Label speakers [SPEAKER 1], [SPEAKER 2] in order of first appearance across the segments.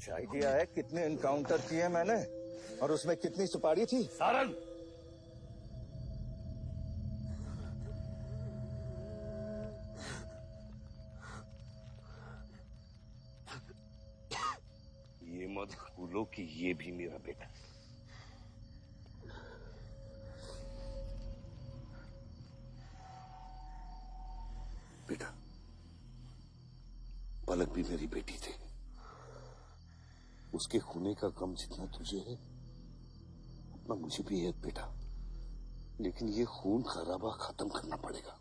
[SPEAKER 1] कुछ आइडिया है कितने इनकाउंटर किए मैंने और उसमें कितनी सुपारी थी?
[SPEAKER 2] सारंग, ये मत भूलो कि ये भी मेरा बेटा है। बेटा, पलक भी मेरी बेटी थी। उसके खूने का गम जितना तुझे है उतना मुझे भी है बेटा, लेकिन ये खून खराबा खत्म करना पड़ेगा।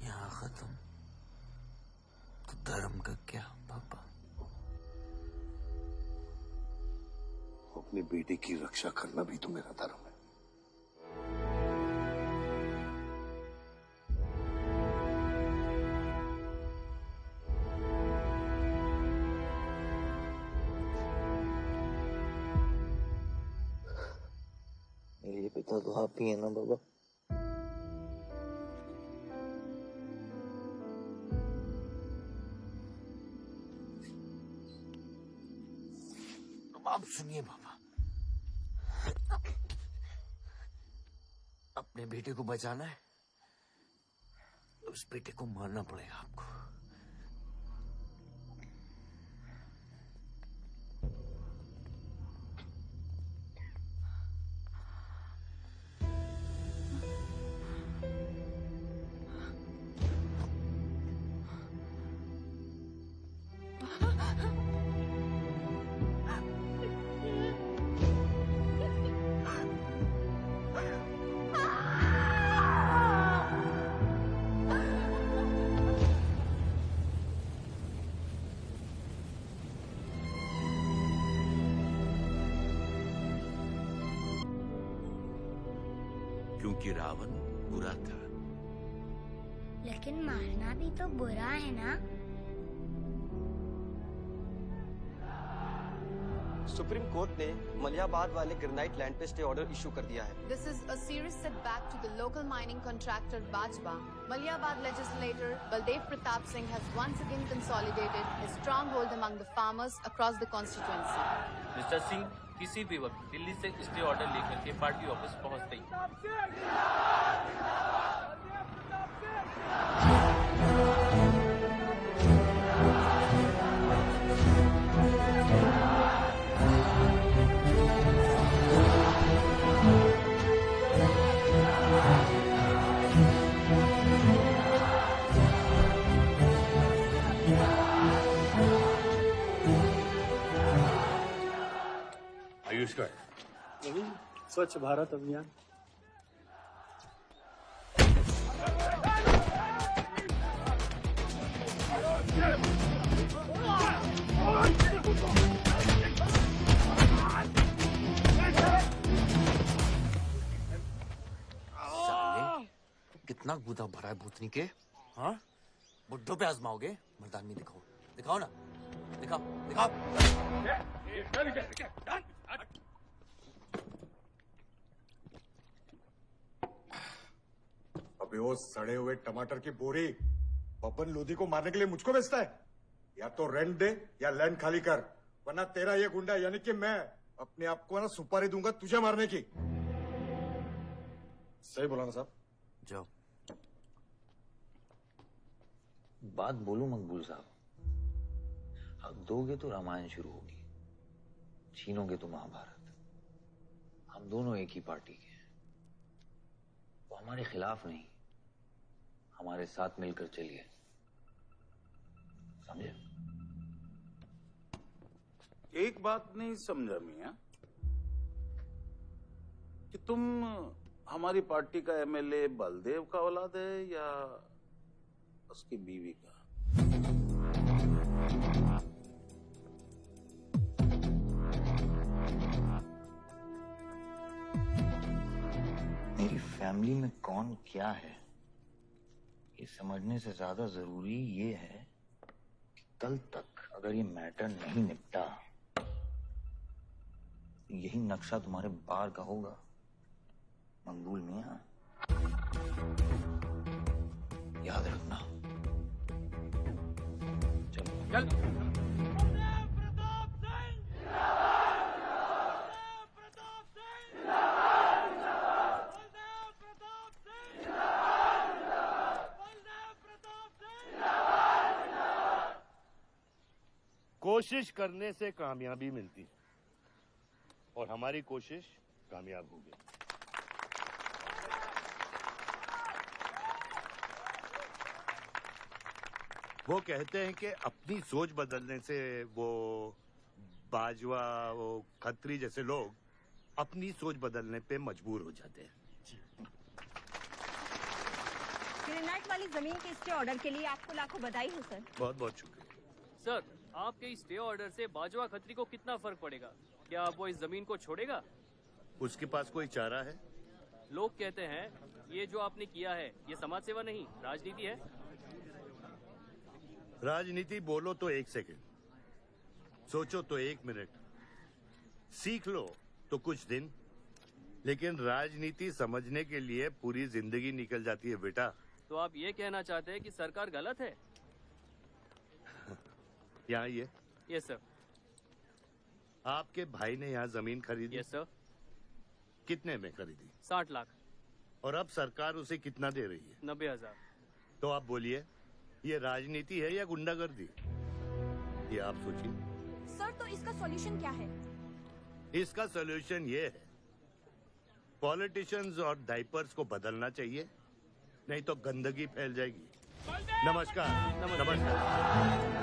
[SPEAKER 3] यहाँ खत्म तो धर्म का क्या पापा?
[SPEAKER 2] अपने बेटे की रक्षा करना भी तो मेरा धर्म है।
[SPEAKER 3] मेरे पिता तो आप ही है ना बाबा? अब सुनिए बाबा, अपने बेटे को बचाना है तो उस बेटे को मारना पड़ेगा आपको।
[SPEAKER 4] क्योंकि रावण बुरा था।
[SPEAKER 5] लेकिन मारना भी तो बुरा है ना?
[SPEAKER 6] सुप्रीम कोर्ट ने मलियाबाद वाले ग्रेनाइट लैंड पे स्टे ऑर्डर इशू कर दिया है।
[SPEAKER 7] This is a serious setback to the local mining contractor Bajpa. Maliabad legislator Baldev Pratap Singh has once again consolidated his stronghold among the farmers across the constituency.
[SPEAKER 8] Mister Singh किसी भी वक्त दिल्ली से stay order लेकर के party office पहुंचते ही
[SPEAKER 2] आयुष का
[SPEAKER 9] स्वच्छ भारत अभियान।
[SPEAKER 3] साले, कितना गुदा भरा है भूतनी के? हाँ, बुड्ढों पे आजमाओगे? मर्दानगी दिखाओ, दिखाओ ना, दिखाओ, दिखाओ।
[SPEAKER 10] बेहोश सड़े हुए टमाटर की बोरी बबन लोधी को मारने के लिए मुझको बेचता है? या तो रेंट दे या लैंड खाली कर, वरना तेरा ये गुंडा यानी कि मैं अपने आप को ना सुपारी दूंगा तुझे मारने की। सही बोला ना साहब?
[SPEAKER 3] जाओ। बात बोलूं मकबूल साहब, हक दोगे तो रामायण शुरू होगी, छीनोगे तो महाभारत। हम दोनों एक ही पार्टी के हैं, वो हमारे खिलाफ नहीं, हमारे साथ मिलकर चलिए, समझे?
[SPEAKER 4] एक बात नहीं समझा मियां कि तुम हमारी पार्टी का एमएलए बलदेव का औलाद है या उसकी बीवी का?
[SPEAKER 3] मेरी फैमिली में कौन क्या है ये समझने से ज्यादा जरूरी ये है कि कल तक अगर ये मैटर नहीं निपटा, यही नक्शा तुम्हारे बार का होगा मकबूल मियां, याद रखना। चल
[SPEAKER 11] कोशिश करने से कामयाबी मिलती है और हमारी कोशिश कामयाब होगी। वो कहते हैं कि अपनी सोच बदलने से वो बाजवा, वो खत्री जैसे लोग अपनी सोच बदलने पे मजबूर हो जाते हैं।
[SPEAKER 12] ग्रेनाइट वाली जमीन के स्टे ऑर्डर के लिए आपको लाखों बधाई हो सर।
[SPEAKER 11] बहुत बहुत शुक्रिया
[SPEAKER 8] सर। आपके इस स्टे ऑर्डर से बाजवा खत्री को कितना फर्क पड़ेगा? क्या वो इस जमीन को छोड़ेगा?
[SPEAKER 11] उसके पास कोई चारा है?
[SPEAKER 8] लोग कहते हैं ये जो आपने किया है ये समाज सेवा नहीं राजनीति है।
[SPEAKER 11] राजनीति बोलो तो 1 सेकंड, सोचो तो 1 मिनट, सीख लो तो कुछ दिन, लेकिन राजनीति समझने के लिए पूरी जिंदगी निकल जाती है बेटा।
[SPEAKER 8] तो आप ये कहना चाहते हैं कि सरकार गलत है?
[SPEAKER 11] यहाँ ये
[SPEAKER 8] यस सर।
[SPEAKER 11] आपके भाई ने यहाँ जमीन खरीदी?
[SPEAKER 8] Yes sir.
[SPEAKER 11] कितने में खरीदी?
[SPEAKER 8] 60 लाख।
[SPEAKER 11] और अब सरकार उसे कितना दे रही है?
[SPEAKER 8] 90,000।
[SPEAKER 11] तो आप बोलिए ये राजनीति है या गुंडागर्दी? ये आप सोचिए।
[SPEAKER 12] सर तो इसका सॉल्यूशन क्या है?
[SPEAKER 11] इसका सॉल्यूशन ये है, पॉलिटिशियंस और डाइपर्स को बदलना चाहिए, नहीं तो गंदगी फैल जाएगी। नमस्कार। नमस्कार।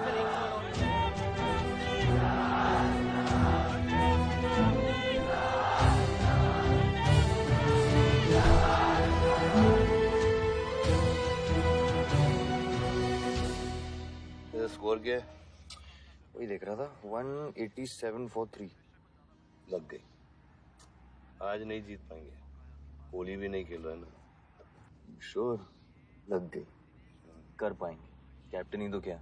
[SPEAKER 3] स्कोर क्या है? वही देख रहा था, 187 for 3।
[SPEAKER 2] लग गई। आज नहीं जीत पाएंगे, होली भी नहीं खेल रहे ना।
[SPEAKER 3] श्योर लग गई, कर पाएंगे। कैप्टन ही तो क्या,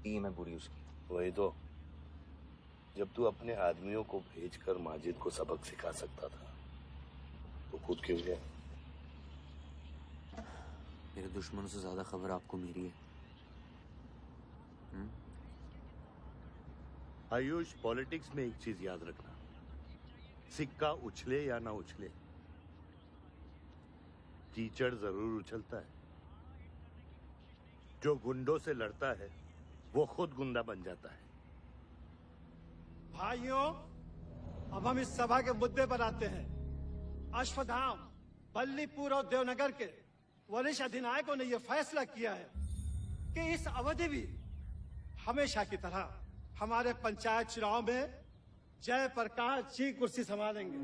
[SPEAKER 3] टीम है पूरी उसकी।
[SPEAKER 2] वही तो, जब तू अपने आदमियों को भेजकर माजिद को सबक सिखा सकता था तो खुद क्यों गया?
[SPEAKER 3] मेरे दुश्मनों से ज्यादा खबर आपको मेरी है।
[SPEAKER 11] आयुष, पॉलिटिक्स में एक चीज याद रखना, सिक्का उछले या ना उछले, कीचड़ जरूर उछलता है। जो गुंडों से लड़ता है वो खुद गुंडा बन जाता है।
[SPEAKER 9] भाइयों, अब हम इस सभा के मुद्दे पर आते हैं। अश्वत्थाम, बल्लीपुर और देवनगर के वरिष्ठ अधिनायकों ने यह फैसला किया है कि इस अवधि भी हमेशा की तरह हमारे पंचायत चुनाव में जयप्रकाश जी कुर्सी संभालेंगे।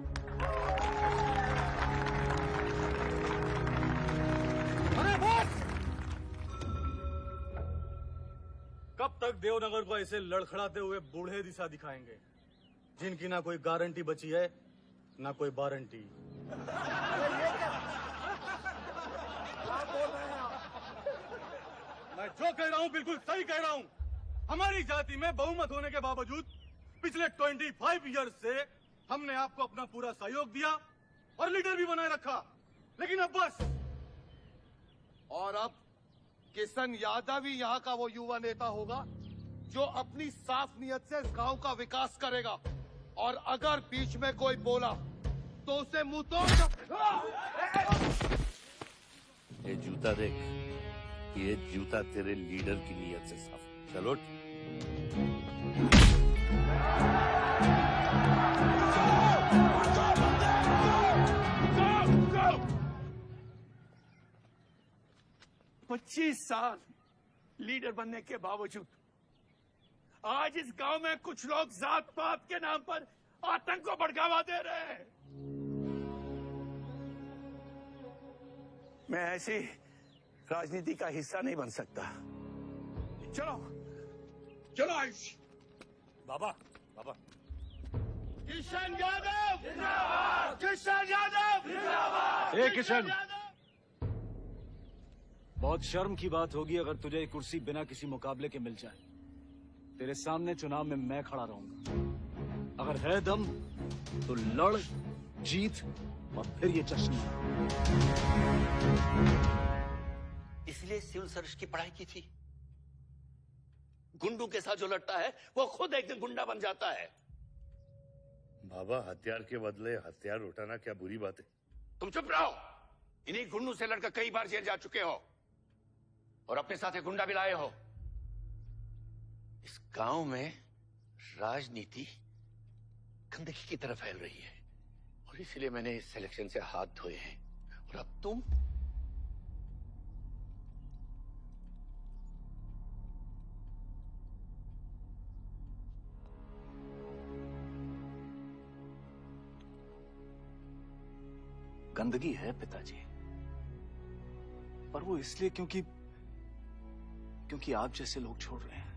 [SPEAKER 9] अरे बस!
[SPEAKER 13] कब तक देवनगर को ऐसे लड़खड़ाते हुए बूढ़े दिशा दिखाएंगे, जिनकी ना कोई गारंटी बची है ना कोई वारंटी? मैं जो कह रहा हूँ बिल्कुल सही कह रहा हूँ। हमारी जाति में बहुमत होने के बावजूद पिछले 25 ईयर्स से हमने आपको अपना पूरा सहयोग दिया और लीडर भी बनाए रखा, लेकिन अब बस
[SPEAKER 2] और अब किशन यादव ही यहाँ का वो युवा नेता होगा जो अपनी साफ नियत से इस गांव का विकास करेगा। और अगर बीच में कोई बोला तो उसे मुंह तोड़।
[SPEAKER 11] ये जूता देख, ये जूता तेरे लीडर की नीयत से साफ। चलो
[SPEAKER 14] पच्चीस साल लीडर बनने के बावजूद आज इस गांव में कुछ लोग जात पात के नाम पर आतंक को बढ़ावा दे रहे हैं। मैं ऐसी राजनीति का हिस्सा नहीं बन सकता। चलो चलो आयुष।
[SPEAKER 11] बाबा बाबा
[SPEAKER 14] किशन यादव जिंदाबाद, किशन यादव जिंदाबाद।
[SPEAKER 13] ए किशन, बहुत शर्म की बात होगी अगर तुझे कुर्सी बिना किसी मुकाबले के मिल जाए। तेरे सामने चुनाव में मैं खड़ा रहूंगा। अगर है दम तो लड़, जीत और फिर ये जश्न।
[SPEAKER 14] इसलिए सिविल सर्विस की पढ़ाई की थी। गुंडों के साथ जो लड़ता है वो खुद एक दिन गुंडा बन जाता है।
[SPEAKER 11] बाबा, हथियार के बदले हथियार उठाना क्या बुरी बात है?
[SPEAKER 14] तुम चुप रहो। इन्हीं गुंडों से लड़कर कई बार जेल जा चुके हो और अपने साथ एक गुंडा भी लाए हो। इस गांव में राजनीति गंदगी की तरफ फैल रही है और इसलिए मैंने इस सिलेक्शन से हाथ धोए हैं। और अब तुम गंदगी है पिताजी, पर वो इसलिए क्योंकि आप जैसे लोग छोड़ रहे हैं।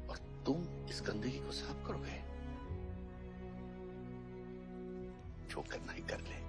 [SPEAKER 14] और तुम इस गंदगी को साफ करोगे। जो करना ही कर ले।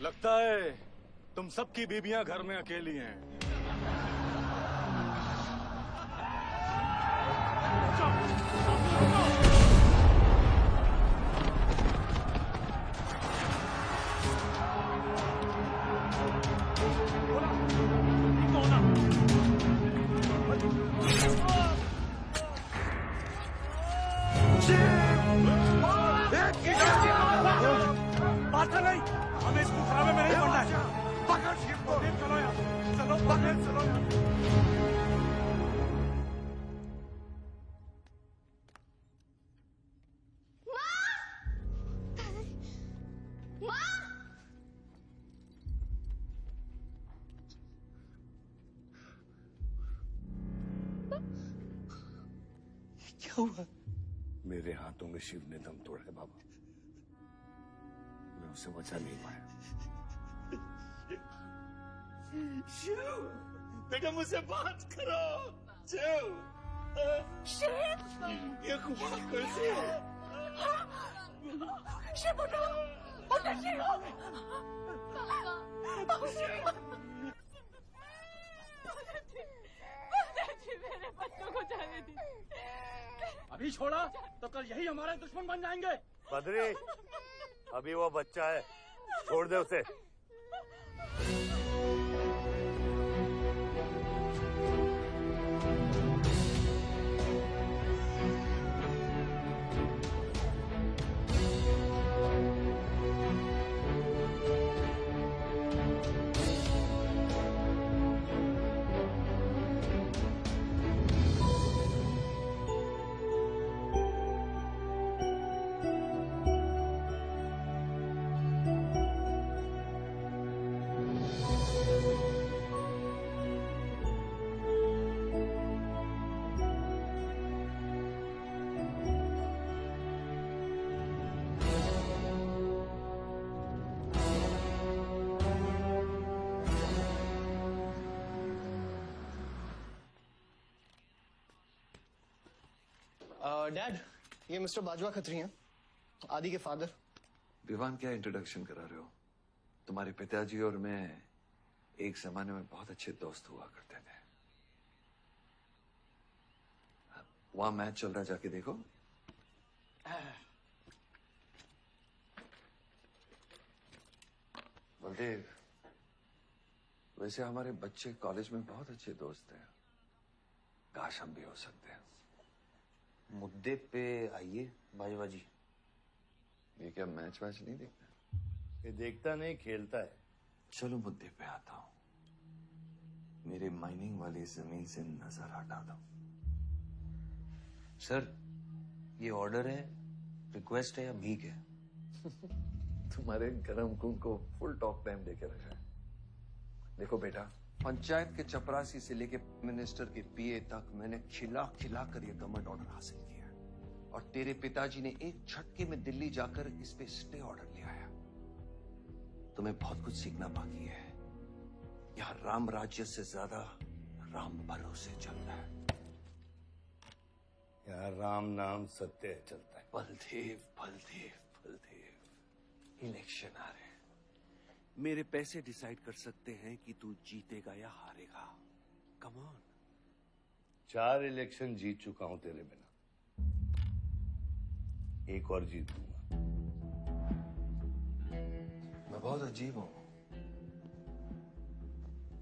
[SPEAKER 13] लगता है तुम सबकी बीबियां घर में अकेली हैं।
[SPEAKER 14] बात नहीं, हमें इसको खराबे में नहीं पड़ना है। पकड़ शिव को। चलो यार, चलो पकड़, चलो यार।
[SPEAKER 2] क्या हुआ?
[SPEAKER 11] मेरे हाथों में शिव ने दम तोड़ा है बाबा। मैं उसे बचा नहीं पाया।
[SPEAKER 14] शिव, बेटा मुझसे बात करो। शिव, ये खुमार कैसे है? शिव उठो, उठो शिव।
[SPEAKER 15] मेरे बच्चों को जाने दी।
[SPEAKER 13] अभी छोड़ा तो कल यही हमारे दुश्मन बन जाएंगे।
[SPEAKER 11] बद्री, अभी वो बच्चा है, छोड़ दे उसे।
[SPEAKER 16] डैड, ये मिस्टर बाजवा खत्री हैं, आदि के फादर।
[SPEAKER 17] विवान, क्या इंट्रोडक्शन करा रहे हो? तुम्हारे पिताजी और मैं एक जमाने में बहुत अच्छे दोस्त हुआ करते थे। वहां मैच चल रहा, जाके देखो। बलदेव, वैसे हमारे बच्चे कॉलेज में बहुत अच्छे दोस्त हैं। काश हम भी हो सकते हैं।
[SPEAKER 3] मुद्दे पे आइए बाजवा जी।
[SPEAKER 17] ये क्या मैच वैच नहीं देखता?
[SPEAKER 11] ये देखता नहीं, खेलता है।
[SPEAKER 17] चलो मुद्दे पे आता हूं। मेरे माइनिंग वाली जमीन से नजर हटा दो।
[SPEAKER 3] सर, ये ऑर्डर है, रिक्वेस्ट है या भीख है?
[SPEAKER 17] तुम्हारे गरम खून को फुल टॉक टाइम देके रखा है। देखो बेटा, पंचायत के चपरासी से लेके मिनिस्टर के पीए तक मैंने खिला खिला कर ये गवर्नमेंट ऑर्डर हासिल किया, और तेरे पिताजी ने एक झटके में दिल्ली जाकर इस पे स्टे ऑर्डर ले आया। तुम्हें बहुत कुछ सीखना बाकी है। यहाँ राम राज्य से ज्यादा राम भरोसे चलता है।
[SPEAKER 11] यहाँ राम नाम सत्य चलता है।
[SPEAKER 17] बलदेव, बलदेव, बलदेव, इलेक्शन आ रहे हैं। मेरे पैसे डिसाइड कर सकते हैं कि तू जीतेगा या हारेगा। Come on.
[SPEAKER 11] 4 इलेक्शन जीत चुका हूं तेरे बिना, एक और जीतूंगा।
[SPEAKER 17] मैं बहुत अजीब हूं।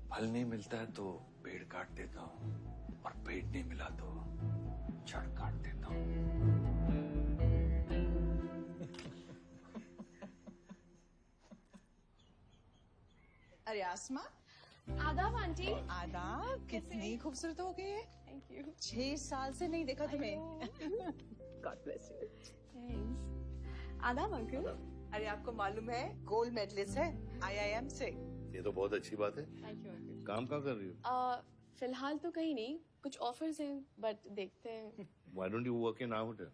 [SPEAKER 17] फल नहीं मिलता है तो पेड़ काट देता हूं, और पेड़ नहीं मिला तो जड़ काट देता हूं।
[SPEAKER 18] अरे आसमा,
[SPEAKER 15] आदाब आंटी।
[SPEAKER 18] आदाब, कितनी खूबसूरत हो गई है।
[SPEAKER 15] Thank you.
[SPEAKER 18] 6 साल से नहीं देखा तुम्हें। God bless you.
[SPEAKER 15] थैंक्स। आदाब अंकल।
[SPEAKER 18] अरे आपको मालूम है गोल्ड मेडलिस्ट है IIM से।
[SPEAKER 11] ये तो बहुत अच्छी बात है।
[SPEAKER 15] Thank you uncle.
[SPEAKER 11] काम कहाँ कर रही हो?
[SPEAKER 15] फिलहाल तो कहीं नहीं, कुछ ऑफर्स हैं, बट देखते हैं।
[SPEAKER 11] Why don't you work in our hotel?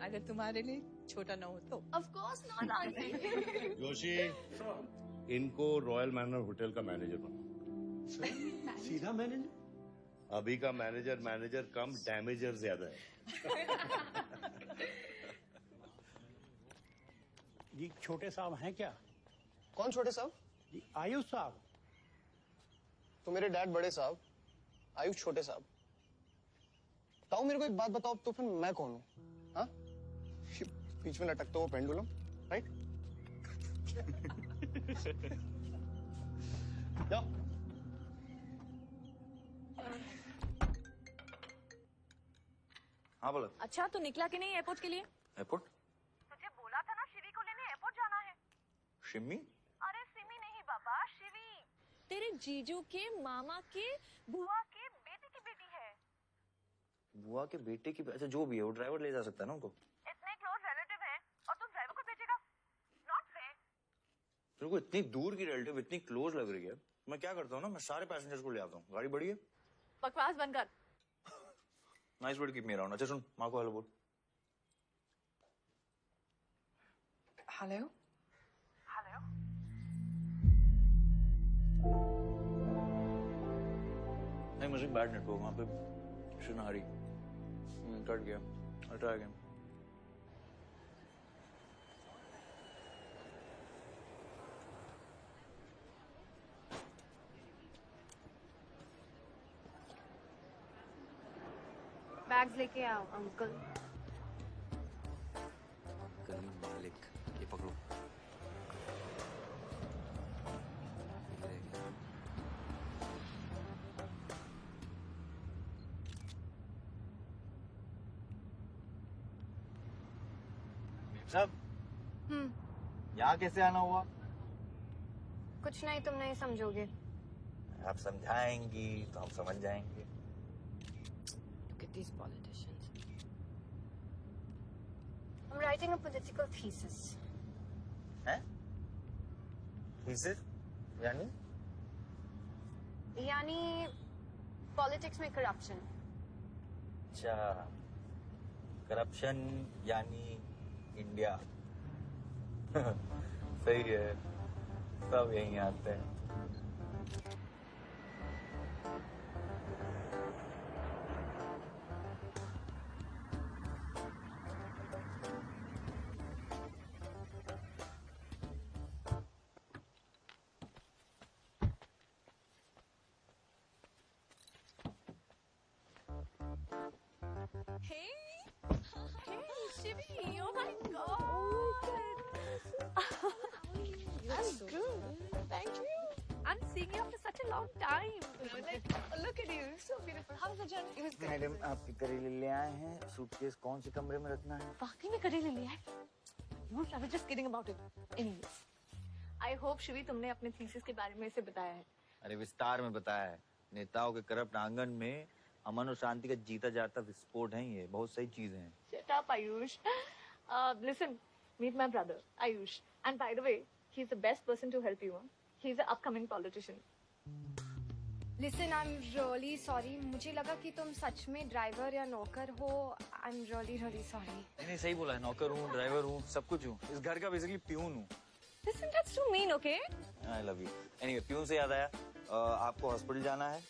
[SPEAKER 18] अगर तुम्हारे लिए छोटा ना हो तो।
[SPEAKER 15] Of course not aunty.
[SPEAKER 11] Joshi, इनको रॉयल मैनर होटल का मैनेजर बना।
[SPEAKER 9] सीधा मैनेजर?
[SPEAKER 11] अभी का मैनेजर कम, डैमेजर ज्यादा है।
[SPEAKER 9] जी छोटे साहब हैं क्या?
[SPEAKER 16] कौन छोटे साहब?
[SPEAKER 9] जी आयुष साहब।
[SPEAKER 16] तो मेरे डैड बड़े साहब, आयुष छोटे साहब। ताऊ मेरे को एक बात बताओ, तो फिर मैं कौन हूँ? हाँ? बीच में लटकता हुआ पेंडुलम, राइट? जाओ।
[SPEAKER 3] हाँ बोला।
[SPEAKER 15] अच्छा, तो निकला कि नहीं एयरपोर्ट के लिए?
[SPEAKER 3] एयरपोर्ट?
[SPEAKER 15] तुझे बोला था ना शिवी को लेने एयरपोर्ट जाना है।
[SPEAKER 3] शिमी?
[SPEAKER 15] अरे सिमी नहीं बाबा, शिवी। तेरे जीजू के मामा के बुआ के बेटे की बेटी है।
[SPEAKER 3] बुआ के बेटे की? अच्छा जो भी है, वो ड्राइवर ले जा सकता है ना उनको?
[SPEAKER 15] इतने क्लोज रिलेटिव हैं और तुम ड्राइवर को भेजेगा? Not fair.
[SPEAKER 3] तेरे को इतनी दूर की रिलेटिव इतनी क्लोज लग रही है। मैं क्या करता हूँ ना, मैं सारे पैसेंजर्स को ले आता हूँ। गाड़ी बड़ी है।
[SPEAKER 15] बकवास बंद कर।
[SPEAKER 3] Nice word, keep me around. अच्छा सुन, माँ को हेलो बोल।
[SPEAKER 18] हेलो।
[SPEAKER 15] हेलो।
[SPEAKER 3] नहीं, मुझे बैड नेटवर्क वहाँ पे। शुन हरी कट गया। I'll try again.
[SPEAKER 5] बैग्स लेके आओ अंकल।
[SPEAKER 17] करीम मालिक, ये पकड़ो।
[SPEAKER 6] साहब, यहाँ कैसे आना हुआ?
[SPEAKER 5] कुछ नहीं, तुम नहीं समझोगे।
[SPEAKER 6] आप समझाएंगी तो हम समझ जाएंगे।
[SPEAKER 5] Look at these politicians. I'm writing a political thesis.
[SPEAKER 6] हैं? Thesis? यानी?
[SPEAKER 5] यानी पॉलिटिक्स में करप्शन।
[SPEAKER 6] अच्छा, करप्शन यानी इंडिया। सही है, सब यहीं आते हैं।
[SPEAKER 15] Shivi, oh my God. I'm good. Thank you. I'm seeing you after such a long time. Like, look at you, so beautiful. How was the journey? It was good.
[SPEAKER 3] Madam आपके करेले ले आए हैं। सूटकेस कौन से कमरे में रखना है?
[SPEAKER 15] वाकई में करेले लिया है? I was just kidding about it. Anyways, I hope Shivi तुमने अपने थीसिस के बारे में इसे बताया है।
[SPEAKER 3] अरे विस्तार में बताया है। नेताओं के करप्ट आंगन में अमन और शांति का जीता जाता विस्फोट है ये। बहुत सही चीजें हैं।
[SPEAKER 15] Shut up, Ayush. Listen, meet my brother, Ayush. And by the way, he's the best person to help you. Huh? He's an upcoming politician.
[SPEAKER 5] Listen, I'm really sorry. मुझे लगा कि तुम सच में ड्राइवर या नौकर हो. I'm really sorry.
[SPEAKER 3] नहीं सही बोला है। नौकर हूँ, ड्राइवर हूँ, सब कुछ हूँ। इस घर का बेसिकली प्यून हूँ।
[SPEAKER 15] Listen, that's too mean, okay?
[SPEAKER 3] I love you. Anyway, peon से याद आया, आपको हॉस्पिटल जाना है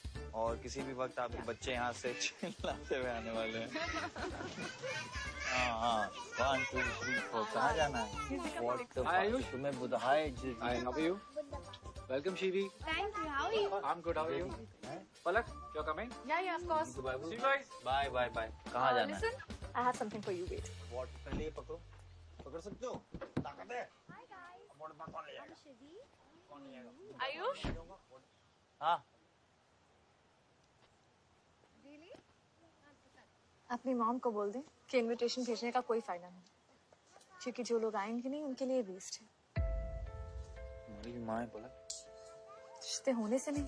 [SPEAKER 3] और किसी भी वक्त आपके बच्चे यहाँ से चिल्लाते हुए आने वाले हैं। हाँ 1 2 3 4 कहाँ जाना है?
[SPEAKER 13] आयुष
[SPEAKER 3] तुम्हें बुधाए
[SPEAKER 13] Hi, how are you? Welcome, Shivi.
[SPEAKER 5] Thank you. How are you?
[SPEAKER 13] I'm good. How are you? Palak, you're coming?
[SPEAKER 15] Yeah, of course.
[SPEAKER 13] See you guys.
[SPEAKER 3] Bye. कहाँ जाना है?
[SPEAKER 15] Listen, I have something for you. Wait.
[SPEAKER 3] What? पहले ये पकड़ो सकते हो? ताकत है?
[SPEAKER 5] Hi guys.
[SPEAKER 3] कौन ले जाएगा?
[SPEAKER 5] I'm Shivi.
[SPEAKER 3] कौन ले जाएगा?
[SPEAKER 15] Ayush?
[SPEAKER 3] हाँ।
[SPEAKER 5] Really?
[SPEAKER 15] अपनी मॉम को बोल दे कि इनविटेशन भेजने का कोई फायदा नहीं, क्योंकि जो लोग आएंगे नहीं उनके लिए वेस्ट है।
[SPEAKER 3] हमारी माँ है पलक।
[SPEAKER 15] रिश्ते होने से नहीं,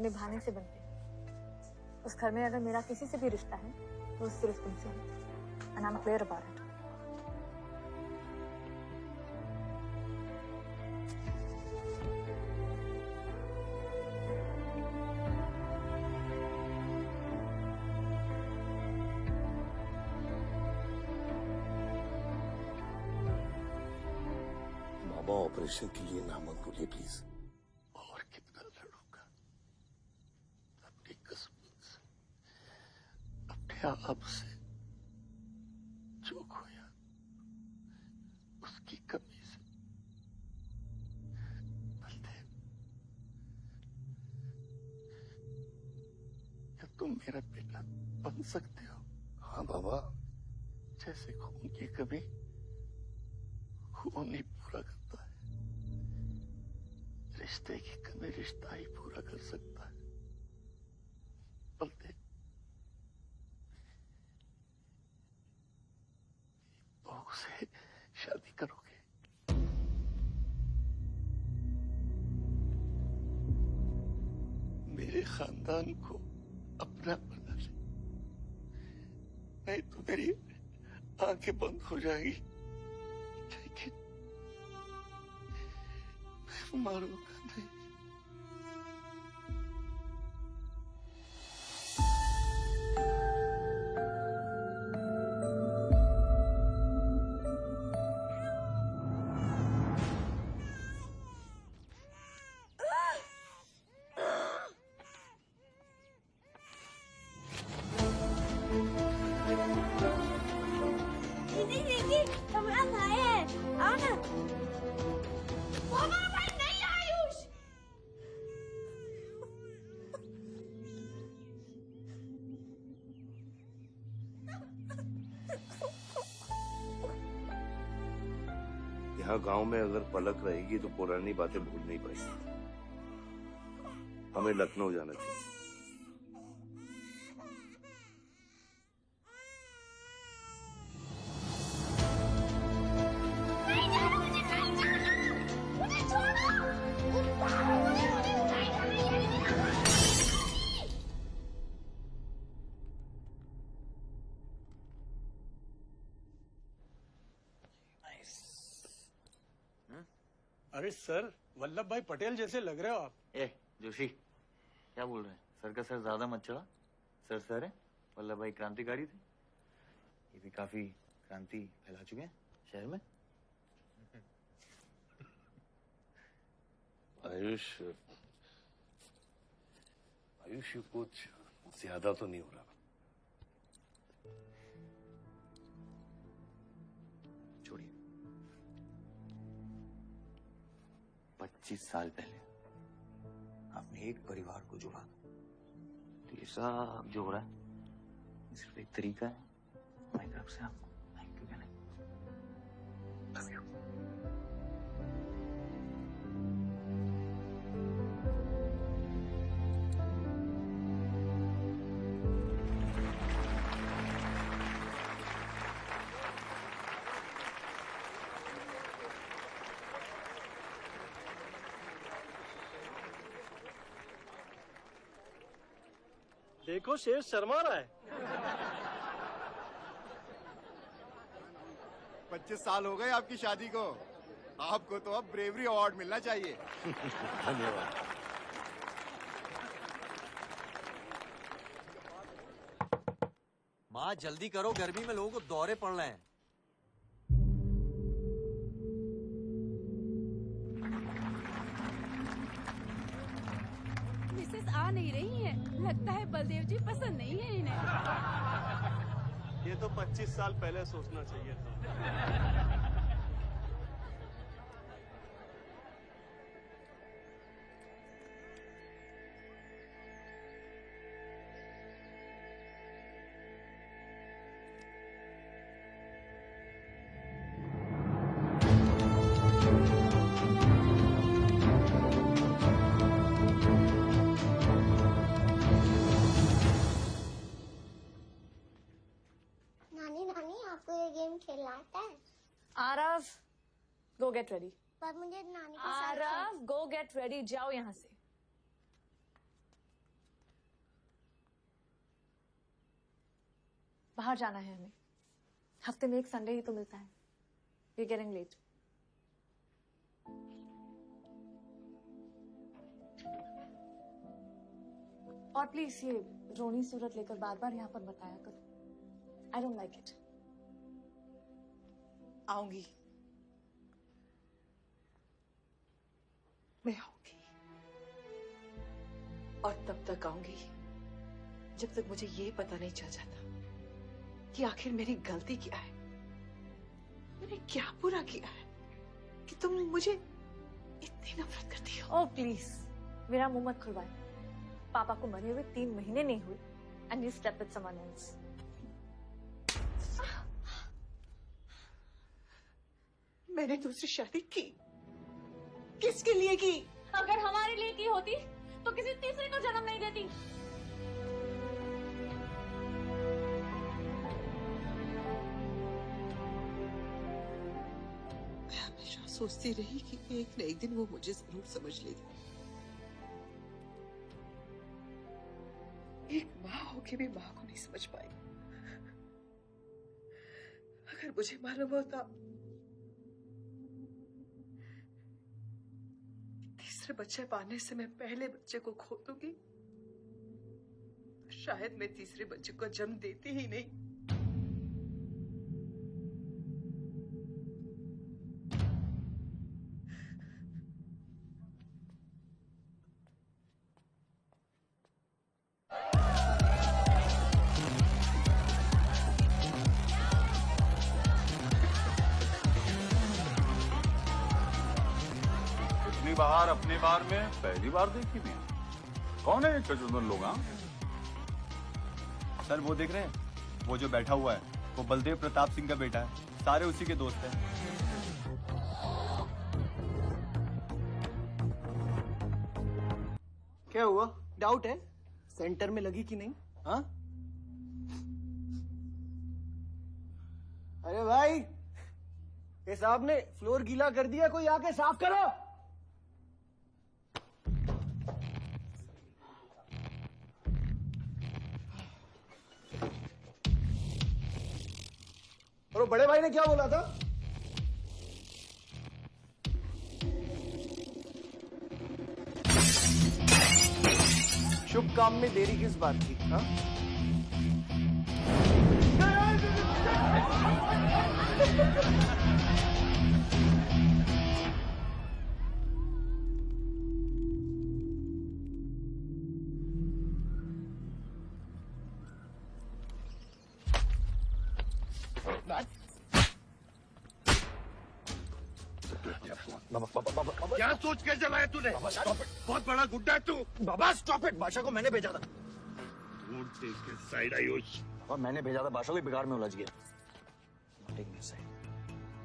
[SPEAKER 15] निभाने से बनते हैं। उस घर में अगर मेरा किसी से भी रिश्ता है तो सिर्फ तुमसे है। And I'm clear about it.
[SPEAKER 2] Baba operation के लिए ना मत बोलिए प्लीज। और कितना लड़ूंगा अपनी किस्मत से, अपने आप से। जो खोया उसकी कमी से। बलदेव, क्या तुम मेरा बेटा बन सकते हो? हाँ बाबा, जैसे खून की कमी खून ही पूरा करता है, रिश्ते की कमी रिश्ता ही पूरा कर सकता है। बलदेव, बहू से शादी करोगे? मेरे खानदान को अपना बना ले, नहीं तो मेरी आंखें बंद हो जाएगी। लेकिन मैं मारूंगा नहीं।
[SPEAKER 12] दीदी हमारा भाई है, आओ ना। वो हमारा भाई नहीं है आयुष।
[SPEAKER 11] यहाँ गांव में अगर पलक रहेगी तो पुरानी बातें भूल नहीं पाएगी। हमें लखनऊ जाना चाहिए।
[SPEAKER 12] नहीं जाना, मुझे नहीं जाना, मुझे छोड़ो।
[SPEAKER 9] अरे सर, वल्लभ भाई पटेल जैसे लग रहे हो आप।
[SPEAKER 3] जोशी, क्या बोल रहे हैं? सर का सर ज्यादा मत चढ़ा। सर है। वल्लभ भाई क्रांतिकारी थे। ये भी काफी क्रांति फैला चुके हैं शहर में।
[SPEAKER 11] आयुष, ये कुछ ज्यादा तो नहीं हो रहा?
[SPEAKER 3] छोड़िए। 25 साल पहले आपने एक परिवार को जोड़ा, तो ये सब जो हो रहा है ये सिर्फ एक तरीका है हमारी तरफ से आपको थैंक यू कहने का।
[SPEAKER 17] Love you.
[SPEAKER 9] देखो शेर शर्मा रहा है।
[SPEAKER 19] 25 साल हो गए आपकी शादी को। आपको तो अब ब्रेवरी अवार्ड मिलना चाहिए।
[SPEAKER 11] धन्यवाद।
[SPEAKER 6] माँ जल्दी करो, गर्मी में लोगों को दौरे पड़ रहे हैं।
[SPEAKER 18] मिसेस आ नहीं रही है। लगता है बलदेव जी पसंद नहीं है इन्हें।
[SPEAKER 9] ये तो 25 साल पहले सोचना चाहिए था।
[SPEAKER 12] नानी नानी आपको ये गेम खेलना आता है?
[SPEAKER 15] आरव, गो गेट रेडी।
[SPEAKER 12] पर मुझे नानी के साथ
[SPEAKER 15] आरव, गो गेट रेडी, जाओ यहाँ से। बाहर जाना है हमें। हफ्ते में एक संडे ही तो मिलता है। We are getting late. और प्लीज ये रोनी सूरत लेकर बार बार यहाँ पर बताया करो। I don't like it.
[SPEAKER 18] आऊंगी, मैं आऊंगी, और तब तक आऊंगी जब तक मुझे ये पता नहीं चल जाता कि आखिर मेरी गलती क्या है। मैंने क्या बुरा किया है कि तुम मुझे इतनी नफरत करती हो?
[SPEAKER 15] ओह प्लीज, मेरा मुंह मत खुलवाए। पापा को मरे हुए 3 महीने नहीं हुए and you step with someone else.
[SPEAKER 18] मैंने दूसरी शादी की, किसके लिए की?
[SPEAKER 15] अगर हमारे लिए की होती तो किसी तीसरे को जन्म नहीं देती।
[SPEAKER 18] मैं हमेशा सोचती रही कि एक न एक दिन वो मुझे जरूर समझ लेगी। एक माँ होके भी माँ को नहीं समझ पाई। अगर मुझे मालूम होता तीसरे बच्चे पाने से मैं पहले बच्चे को खो दूंगी, तो शायद मैं तीसरे बच्चे को जन्म देती ही नहीं।
[SPEAKER 4] बाहर अपने बार में पहली बार देखी थी। कौन है चचुंदन लोग?
[SPEAKER 19] सर वो देख रहे हैं, वो जो बैठा हुआ है वो बलदेव प्रताप सिंह का बेटा है। सारे उसी के दोस्त हैं।
[SPEAKER 16] क्या हुआ? डाउट है सेंटर में लगी कि नहीं? हाँ? अरे भाई, ये साहब ने फ्लोर गीला कर दिया, कोई आके साफ करो। और बड़े भाई ने क्या बोला था? शुभ काम में देरी किस बात की? हाँ?
[SPEAKER 11] क्या सोच के चलाया तूने? बहुत बड़ा गुड्डा है तू।
[SPEAKER 1] बाबा स्टॉप इट, बादशाह को मैंने भेजा था।
[SPEAKER 11] Don't take his side, Ayush.
[SPEAKER 1] और मैंने भेजा था, बादशाह को बिगाड़ में उलझ गया।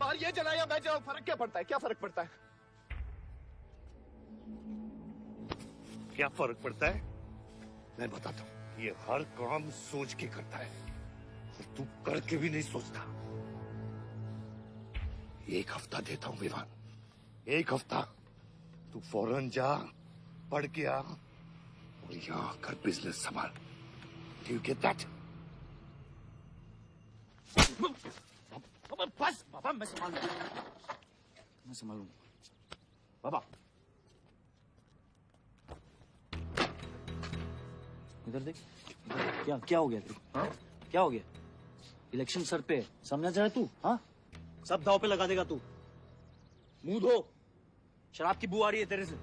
[SPEAKER 16] बाहर ये जलाए या मैं जलाऊं, फर्क क्या पड़ता है? क्या फर्क पड़ता है?
[SPEAKER 11] क्या फर्क पड़ता है? मैं बताता हूँ। ये हर काम सोच के करता है और तू करके भी नहीं सोचता। एक हफ्ता देता हूँ विवान, एक हफ्ता। तू फौरन जा, पढ़ के आ और यहाँ आकर बिजनेस संभाल। Do you get that?
[SPEAKER 13] बस बाबा, मैं संभालूंगा बाबा। इधर देख, क्या क्या हो गया तेरे को? हाँ? क्या हो गया? इलेक्शन सर पे, समझा जाए तू? हाँ, सब दाव पे लगा देगा तू। मुंह धो, शराब की बू आ रही है तेरे से।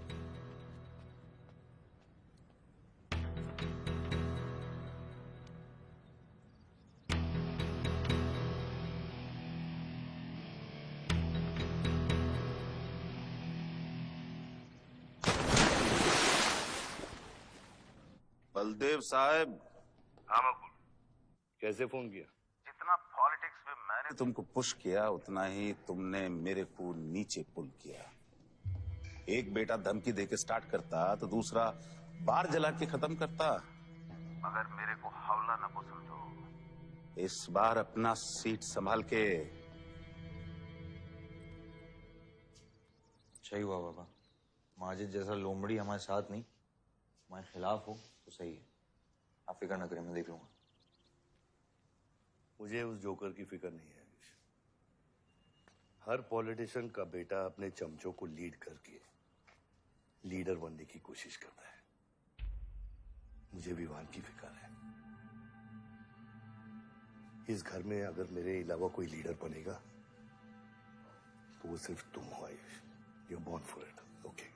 [SPEAKER 4] बलदेव साहब।
[SPEAKER 11] हाँ मकबूल, कैसे फोन किया?
[SPEAKER 4] जितना पॉलिटिक्स में मैंने तुमको पुश किया, उतना ही तुमने मेरे को नीचे पुल किया। एक बेटा धमकी देके स्टार्ट करता तो दूसरा बार जला के खत्म करता। मगर मेरे को हौला न को समझो। इस बार अपना सीट संभाल के।
[SPEAKER 3] सही हुआ बाबा, माजिद जैसा लोमड़ी हमारे साथ नहीं, हमारे खिलाफ हो तो सही है। आप फिक्र न करें, मैं देख लूंगा।
[SPEAKER 11] मुझे उस जोकर की फिक्र नहीं है। हर पॉलिटिशियन का बेटा अपने चमचों को लीड करके लीडर बनने की कोशिश करता है। मुझे विवान की फिक्र है। इस घर में अगर मेरे अलावा कोई लीडर बनेगा तो वो सिर्फ तुम हो Ayush. You're born for it, okay?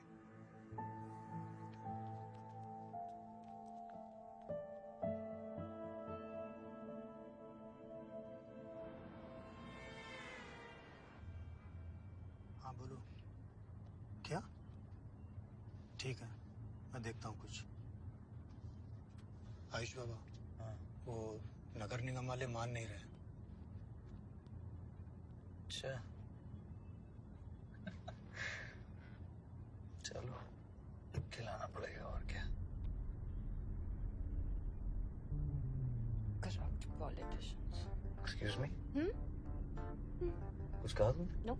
[SPEAKER 9] हाँ बोलो। क्या? ठीक है, मैं देखता हूँ कुछ। आयुष बाबा, हाँ, वो नगर निगम वाले मान नहीं रहे। अच्छा, चलो खिलाना पड़ेगा और क्या।
[SPEAKER 5] Corrupt politicians.
[SPEAKER 9] एक्सक्यूज मी,
[SPEAKER 3] कुछ कहा तुमने?
[SPEAKER 5] No.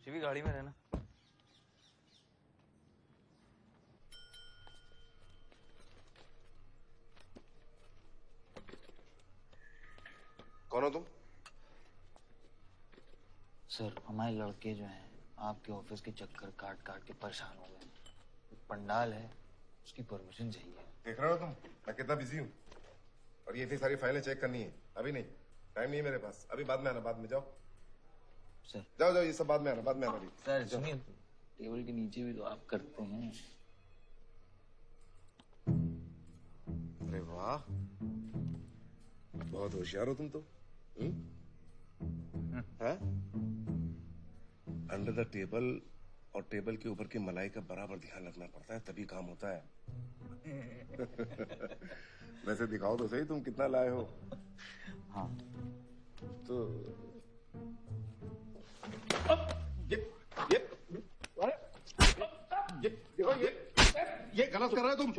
[SPEAKER 3] शिवी गाड़ी में रहना।
[SPEAKER 16] कौन हो तुम?
[SPEAKER 3] सर, हमारे लड़के जो हैं आपके ऑफिस के चक्कर काट काट के परेशान हो गए। एक पंडाल है, उसकी परमिशन चाहिए।
[SPEAKER 10] देख रहे हो तुम मैं कितना बिजी हूँ, और ये इतनी सारी फाइलें चेक करनी है। अभी नहीं, टाइम नहीं है मेरे पास। अभी बाद में आना, बाद में जाओ।
[SPEAKER 3] सर
[SPEAKER 10] जाओ जाओ, ये सब बाद में आना, बाद में आना।
[SPEAKER 3] सर सुनिए, टेबल के नीचे भी तो आप करते हैं।
[SPEAKER 10] अरे वाह, बहुत होशियार हो तुम तो। अंडर द टेबल और टेबल के ऊपर की मलाई का बराबर ध्यान रखना पड़ता है, तभी काम होता है। वैसे दिखाओ तो सही तुम कितना लाए हो।
[SPEAKER 3] हाँ
[SPEAKER 10] तो ये गलत कर रहे हो तुम।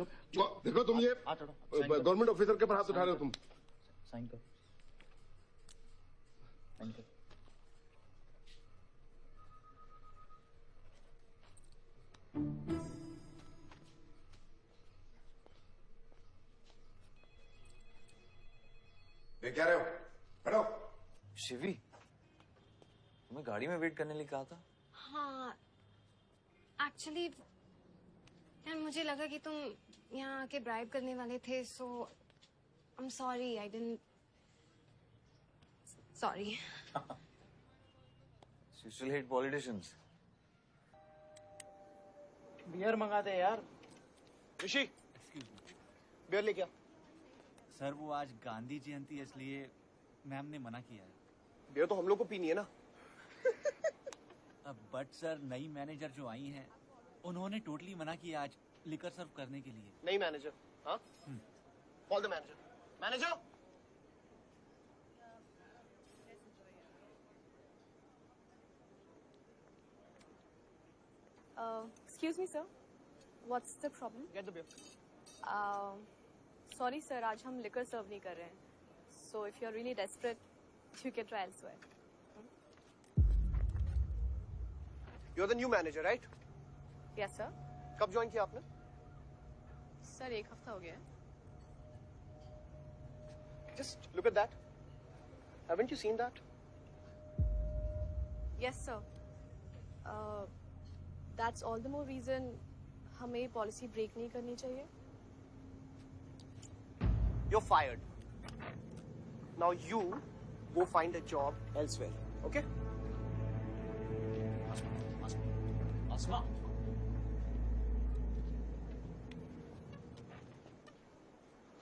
[SPEAKER 10] देखो तुम ये गवर्नमेंट ऑफिसर के ऊपर हाथ उठा रहे हो तुम।
[SPEAKER 3] साइन कर, साइन कर।
[SPEAKER 10] देख क्या रहे हो? बैठो।
[SPEAKER 3] शिवी, तुम्हें गाड़ी में वेट करने लिए कहा था।
[SPEAKER 5] हाँ, एक्चुअली यार मुझे लगा कि तुम यहाँ आके ब्राइब करने वाले थे, so I am sorry, I didn't. Sorry.
[SPEAKER 3] You still hate politicians.
[SPEAKER 9] Beer मंगा दे यार।
[SPEAKER 16] ऋषि, बियर लेके आ।
[SPEAKER 13] सर वो आज गांधी जयंती है, इसलिए मैम ने मना किया है।
[SPEAKER 16] बियर तो हम लोग को पीनी है ना।
[SPEAKER 13] अब बट सर, नई मैनेजर जो आई हैं
[SPEAKER 20] उन्होंने टोटली मना किया आज लिकर सर्व करने के लिए।
[SPEAKER 16] नहीं मैनेजर। हाँ, call the manager. Manager,
[SPEAKER 15] excuse me sir, what's the problem?
[SPEAKER 16] Get the beer.
[SPEAKER 15] Sorry sir, आज हम लिकर सर्व नहीं कर रहे हैं, so if you are really desperate you can try elsewhere.
[SPEAKER 16] You are the new manager, right?
[SPEAKER 15] Yes sir.
[SPEAKER 16] कब join किया आपने?
[SPEAKER 15] Sir 1 हफ्ता हो गया है।
[SPEAKER 16] Just look at that. Haven't you seen that?
[SPEAKER 15] Yes sir, that's all the more reason हमें policy break नहीं करनी चाहिए।
[SPEAKER 16] You're fired. Now you go find a job elsewhere. Okay?
[SPEAKER 20] आसमा,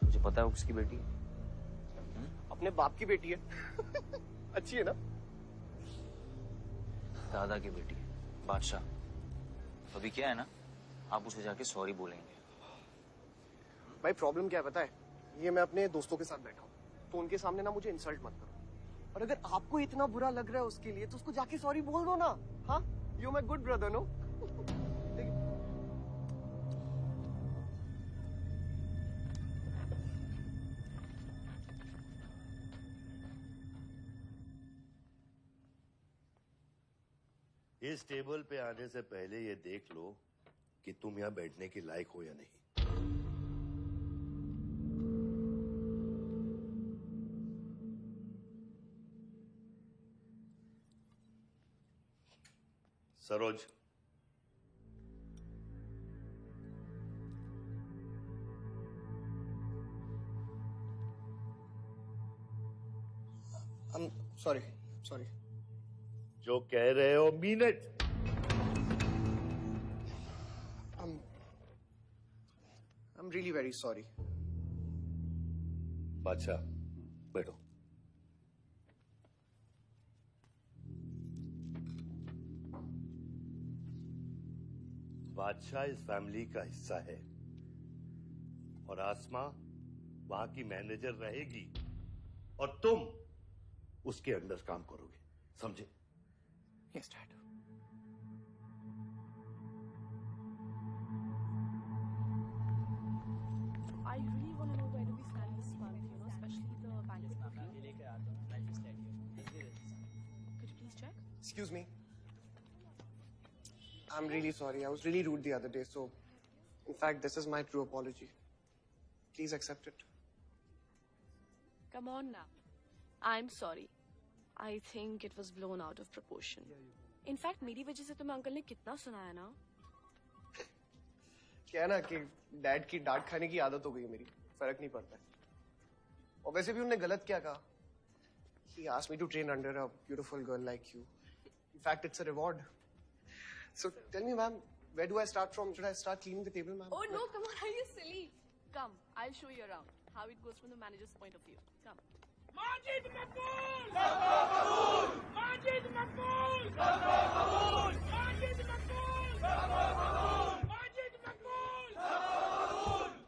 [SPEAKER 3] मुझे पता है वो किसकी बेटी है।
[SPEAKER 16] अपने बाप की बेटी है। अच्छी है ना?
[SPEAKER 3] दादा की बेटी है, बादशाह। अभी क्या है ना, आप उसे जाके सॉरी बोलेंगे।
[SPEAKER 16] भाई प्रॉब्लम क्या है पता है? ये मैं अपने दोस्तों के साथ बैठा हूँ, तो उनके सामने ना मुझे इंसल्ट मत करो। और अगर आपको इतना बुरा लग रहा है उसके लिए, तो उसको जाके सॉरी बोल दो ना। हाँ, you my good brother, no?
[SPEAKER 11] इस टेबल पे आने से पहले ये देख लो कि तुम यहाँ बैठने के लायक हो या नहीं। सरोज,
[SPEAKER 16] सॉरी।
[SPEAKER 11] जो कह रहे हो mean it.
[SPEAKER 16] I'm really very sorry.
[SPEAKER 11] बादशाह, बैठो। बादशाह इस फैमिली का हिस्सा है और आसमा वहां की मैनेजर रहेगी और तुम उसके अंडर काम करोगे, समझे?
[SPEAKER 16] Yes, Dad.
[SPEAKER 15] I really want to know where do we stand this month, you know, especially the bandits perfume. Could you please check?
[SPEAKER 16] Excuse me. I'm really sorry. I was really rude the other day, so in fact, this is my true apology. Please accept it.
[SPEAKER 15] Come on now. I'm sorry. I think it was blown out of proportion. In fact, मेरी वजह से तुम्हें uncle ने कितना सुनाया ना?
[SPEAKER 16] क्या है ना कि डैड की डांट खाने की आदत हो गई है मेरी, फर्क नहीं पड़ता है। और वैसे भी उन्होंने गलत क्या कहा? He asked me to train under a beautiful girl like you. In fact, it's a reward. So tell me, ma'am, where do I start from? Should I start cleaning the table, ma'am?
[SPEAKER 15] Oh no, come on, are you silly? Come, I'll show you around how it goes from the manager's point of view. Come.
[SPEAKER 12] Majid मकबूल! माजिद मकबूल! माजिद मकबूल! माजिद मकबूल!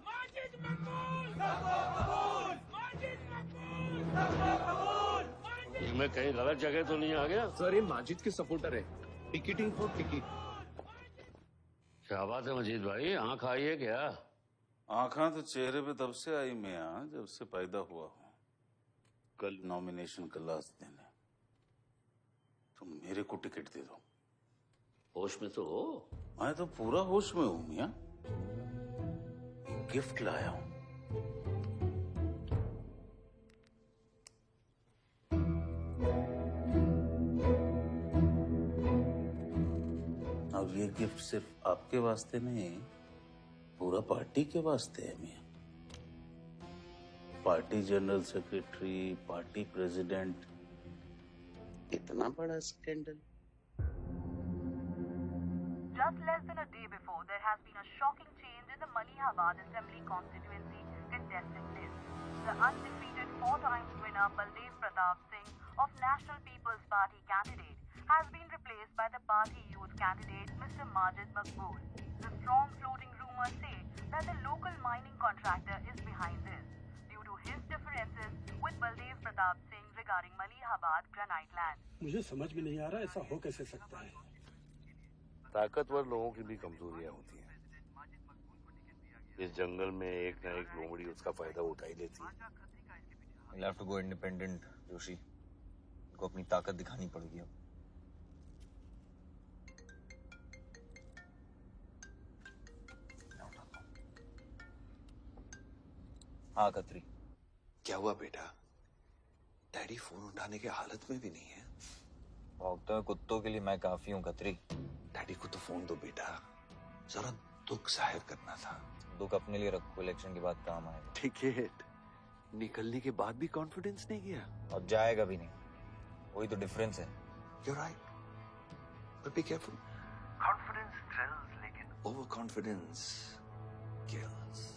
[SPEAKER 12] माजिद मकबूल! माजिद मकबूल!
[SPEAKER 14] मैं कहीं गलत जगह तो नहीं आ गया?
[SPEAKER 21] Sir ये माजिद के supporter है, टिकटिंग फॉर टिकट।
[SPEAKER 14] क्या बात है मजीद भाई, आंख आई है क्या?
[SPEAKER 4] आंखा तो चेहरे पे तब से आई मियां जब से पैदा हुआ हूं। कल नॉमिनेशन का लास्ट दिन है, तो मेरे को टिकट दे दो।
[SPEAKER 14] होश में तो हो?
[SPEAKER 4] मैं तो पूरा होश में हूं मियां। गिफ्ट लाया हूं। अब ये गिफ्ट सिर्फ आपके वास्ते नहीं, पूरा पार्टी के वास्ते है मियां। Party general secretary, party president, इतना बड़ा scandal.
[SPEAKER 22] Just less than a day before, there has been a shocking change in the Malihabad Assembly constituency
[SPEAKER 7] contestant list. The undefeated 4-time winner Baldev Pratap Singh of National People's Party candidate has been replaced by the party youth candidate Mr. Majid Maqbool. The strong floating rumors say that the local mining contractor is behind this due to his differences with Baldev Pratap Singh regarding Malihabad granite land.
[SPEAKER 9] मुझे समझ में नहीं आ रहा ऐसा हो कैसे सकता है।
[SPEAKER 11] ताकतवर लोगों की भी कमजोरियां होती हैं। इस जंगल में एक ना एक लोमड़ी उसका फायदा उठा ही लेती है।
[SPEAKER 3] You'll have to go independent, Joshi. उनको अपनी ताकत दिखानी पड़ेगी अब। हाँ खत्री।
[SPEAKER 17] क्या हुआ बेटा? डैडी फोन उठाने के हालत में भी नहीं है।
[SPEAKER 3] भौंकते हुए कुत्तों के लिए मैं काफी हूँ खत्री।
[SPEAKER 17] डैडी को तो फोन दो बेटा, जरा दुख जाहिर करना था।
[SPEAKER 3] दुख अपने लिए रखो, इलेक्शन के बाद काम आएगा।
[SPEAKER 17] टिकट निकलने के बाद भी कॉन्फिडेंस नहीं गया
[SPEAKER 3] और जाएगा भी नहीं, वही तो डिफरेंस है।
[SPEAKER 17] You're right, but be careful. Confidence thrills, लेकिन overconfidence kills.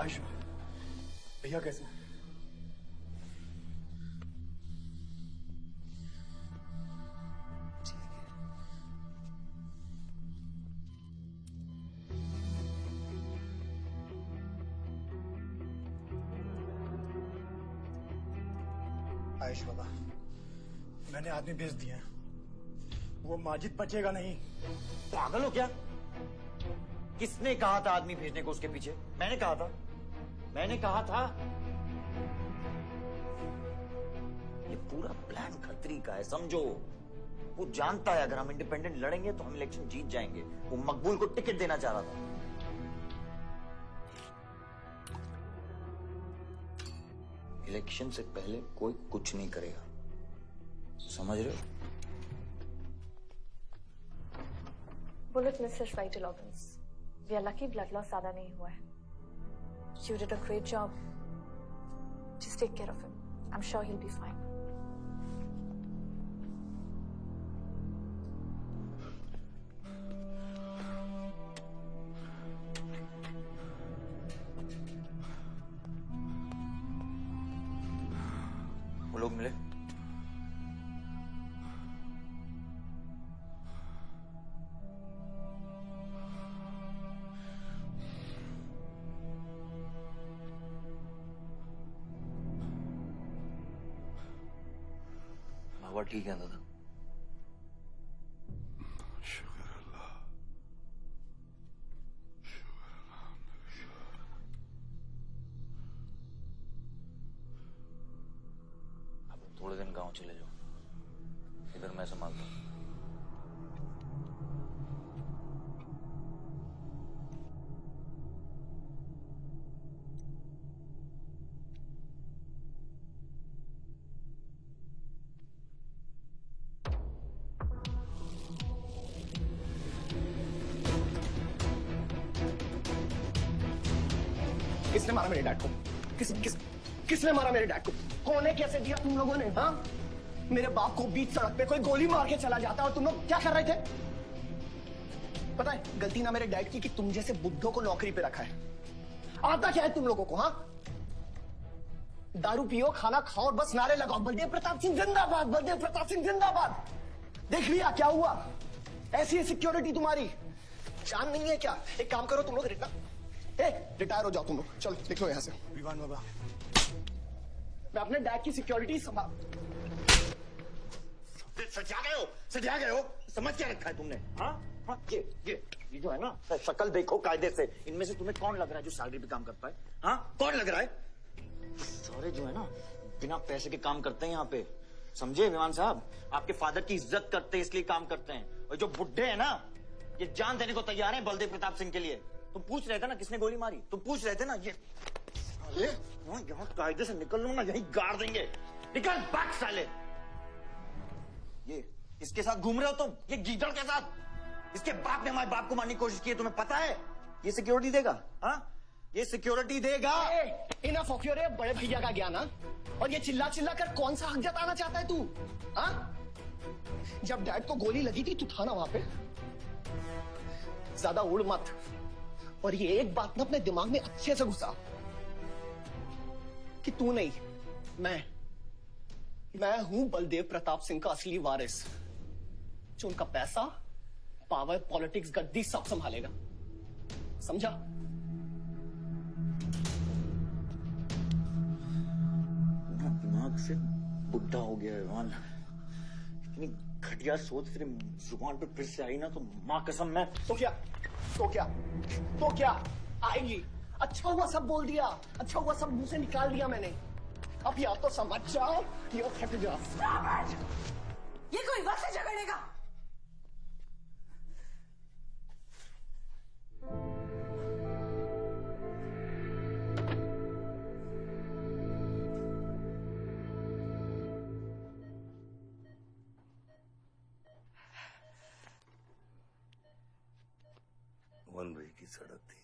[SPEAKER 9] आयुष भैया कैसे? आयुष बाबा, मैंने आदमी भेज दिया, वो माजिद बचेगा नहीं।
[SPEAKER 22] पागल हो क्या? किसने कहा था आदमी भेजने को उसके पीछे? मैंने कहा था, मैंने कहा था। ये पूरा प्लान खत्री का है, समझो। वो जानता है अगर हम इंडिपेंडेंट लड़ेंगे तो हम इलेक्शन जीत जाएंगे। वो मकबूल को टिकट देना चाह रहा था। इलेक्शन से पहले कोई कुछ नहीं करेगा, समझ रहे हो?
[SPEAKER 15] Bullet missed his vital organs. We are lucky blood loss ज्यादा नहीं हुआ है. You did a great job. Just take care of him. I'm sure he'll be fine.
[SPEAKER 3] हवा ठीक है दादा? अब थोड़े दिन गांव चले जाओ, इधर मैं संभालता हूँ।
[SPEAKER 16] किसने मारा मेरे डैड को? किसने मारा मेरे डैड को? कौन है? कैसे दिया तुम लोगों ने? हाँ, मेरे बाप को बीच सड़क पे कोई गोली मार के चला जाता और तुम लोग क्या कर रहे थे? पता है गलती ना मेरे डैड की कि तुम जैसे बुद्धों को नौकरी पे रखा है। आता क्या है तुम लोगों को? हाँ, दारू पियो, खाना खाओ और बस नारे लगाओ, बलदेव प्रताप सिंह जिंदाबाद, बलदेव प्रताप सिंह जिंदाबाद। देख लिया क्या हुआ? ऐसी है सिक्योरिटी तुम्हारी। जान नहीं है क्या? एक काम करो तुम लोग, रिटायर हो जाओ तुम लोग, चलो निकलो यहाँ से। विवान बाबा, मैं अपने डैड की सिक्योरिटी संभाल।
[SPEAKER 22] सजा गए हो, समझ क्या रखा है तुमने? हाँ, ये जो है ना, शक्ल देखो कायदे से, इनमें से तुम्हें कौन लग रहा है जो सैलरी पे काम करता है? हाँ, कौन लग रहा है? सारे जो है ना बिना पैसे के काम करते हैं यहाँ पे, समझे विमान साहब? आपके फादर की इज्जत करते हैं इसलिए काम करते हैं। और जो बुड्ढे हैं ना, ये जान देने को तैयार है बलदेव प्रताप सिंह के लिए। तुम पूछ रहे थे ना किसने गोली मारी? तुम पूछ रहे थे ना? ये यहाँ कायदे से निकल लो ना, यही गाड़ देंगे। निकल भाग साले। ये इसके साथ घूम रहे हो तुम, ये गीदड़ के साथ। इसके बाप ने हमारे बाप को मारने की कोशिश की है, तुम्हें पता है? ये सिक्योरिटी देगा? हाँ, ये सिक्योरिटी देगा।
[SPEAKER 16] इनफ ऑफ योर बड़े भैया का ज्ञान। और ये चिल्ला चिल्ला कर कौन सा हक जताना चाहता है तू? हाँ, जब डैड को गोली लगी थी तू था ना वहां पे? ज्यादा उड़ मत। और ये एक बात ना अपने दिमाग में अच्छे से घुसा कि तू नहीं, मैं हूं बलदेव प्रताप सिंह का असली वारिस, जो उनका पैसा, पावर, पॉलिटिक्स, गद्दी सब संभालेगा। समझा?
[SPEAKER 22] दिमाग से बुढ़ा हो गया है। इतनी घटिया सोच तेरे जुबान पे फिर से आई ना तो माँ कसम मैं
[SPEAKER 16] तो क्या आएगी? अच्छा हुआ सब बोल दिया, अच्छा हुआ सब मुंह से निकाल दिया मैंने। अब या तो समझ जाओ या फट जाओ।
[SPEAKER 18] ये कोई वक्त है झगड़ने का?
[SPEAKER 11] वन वे की सड़क थी,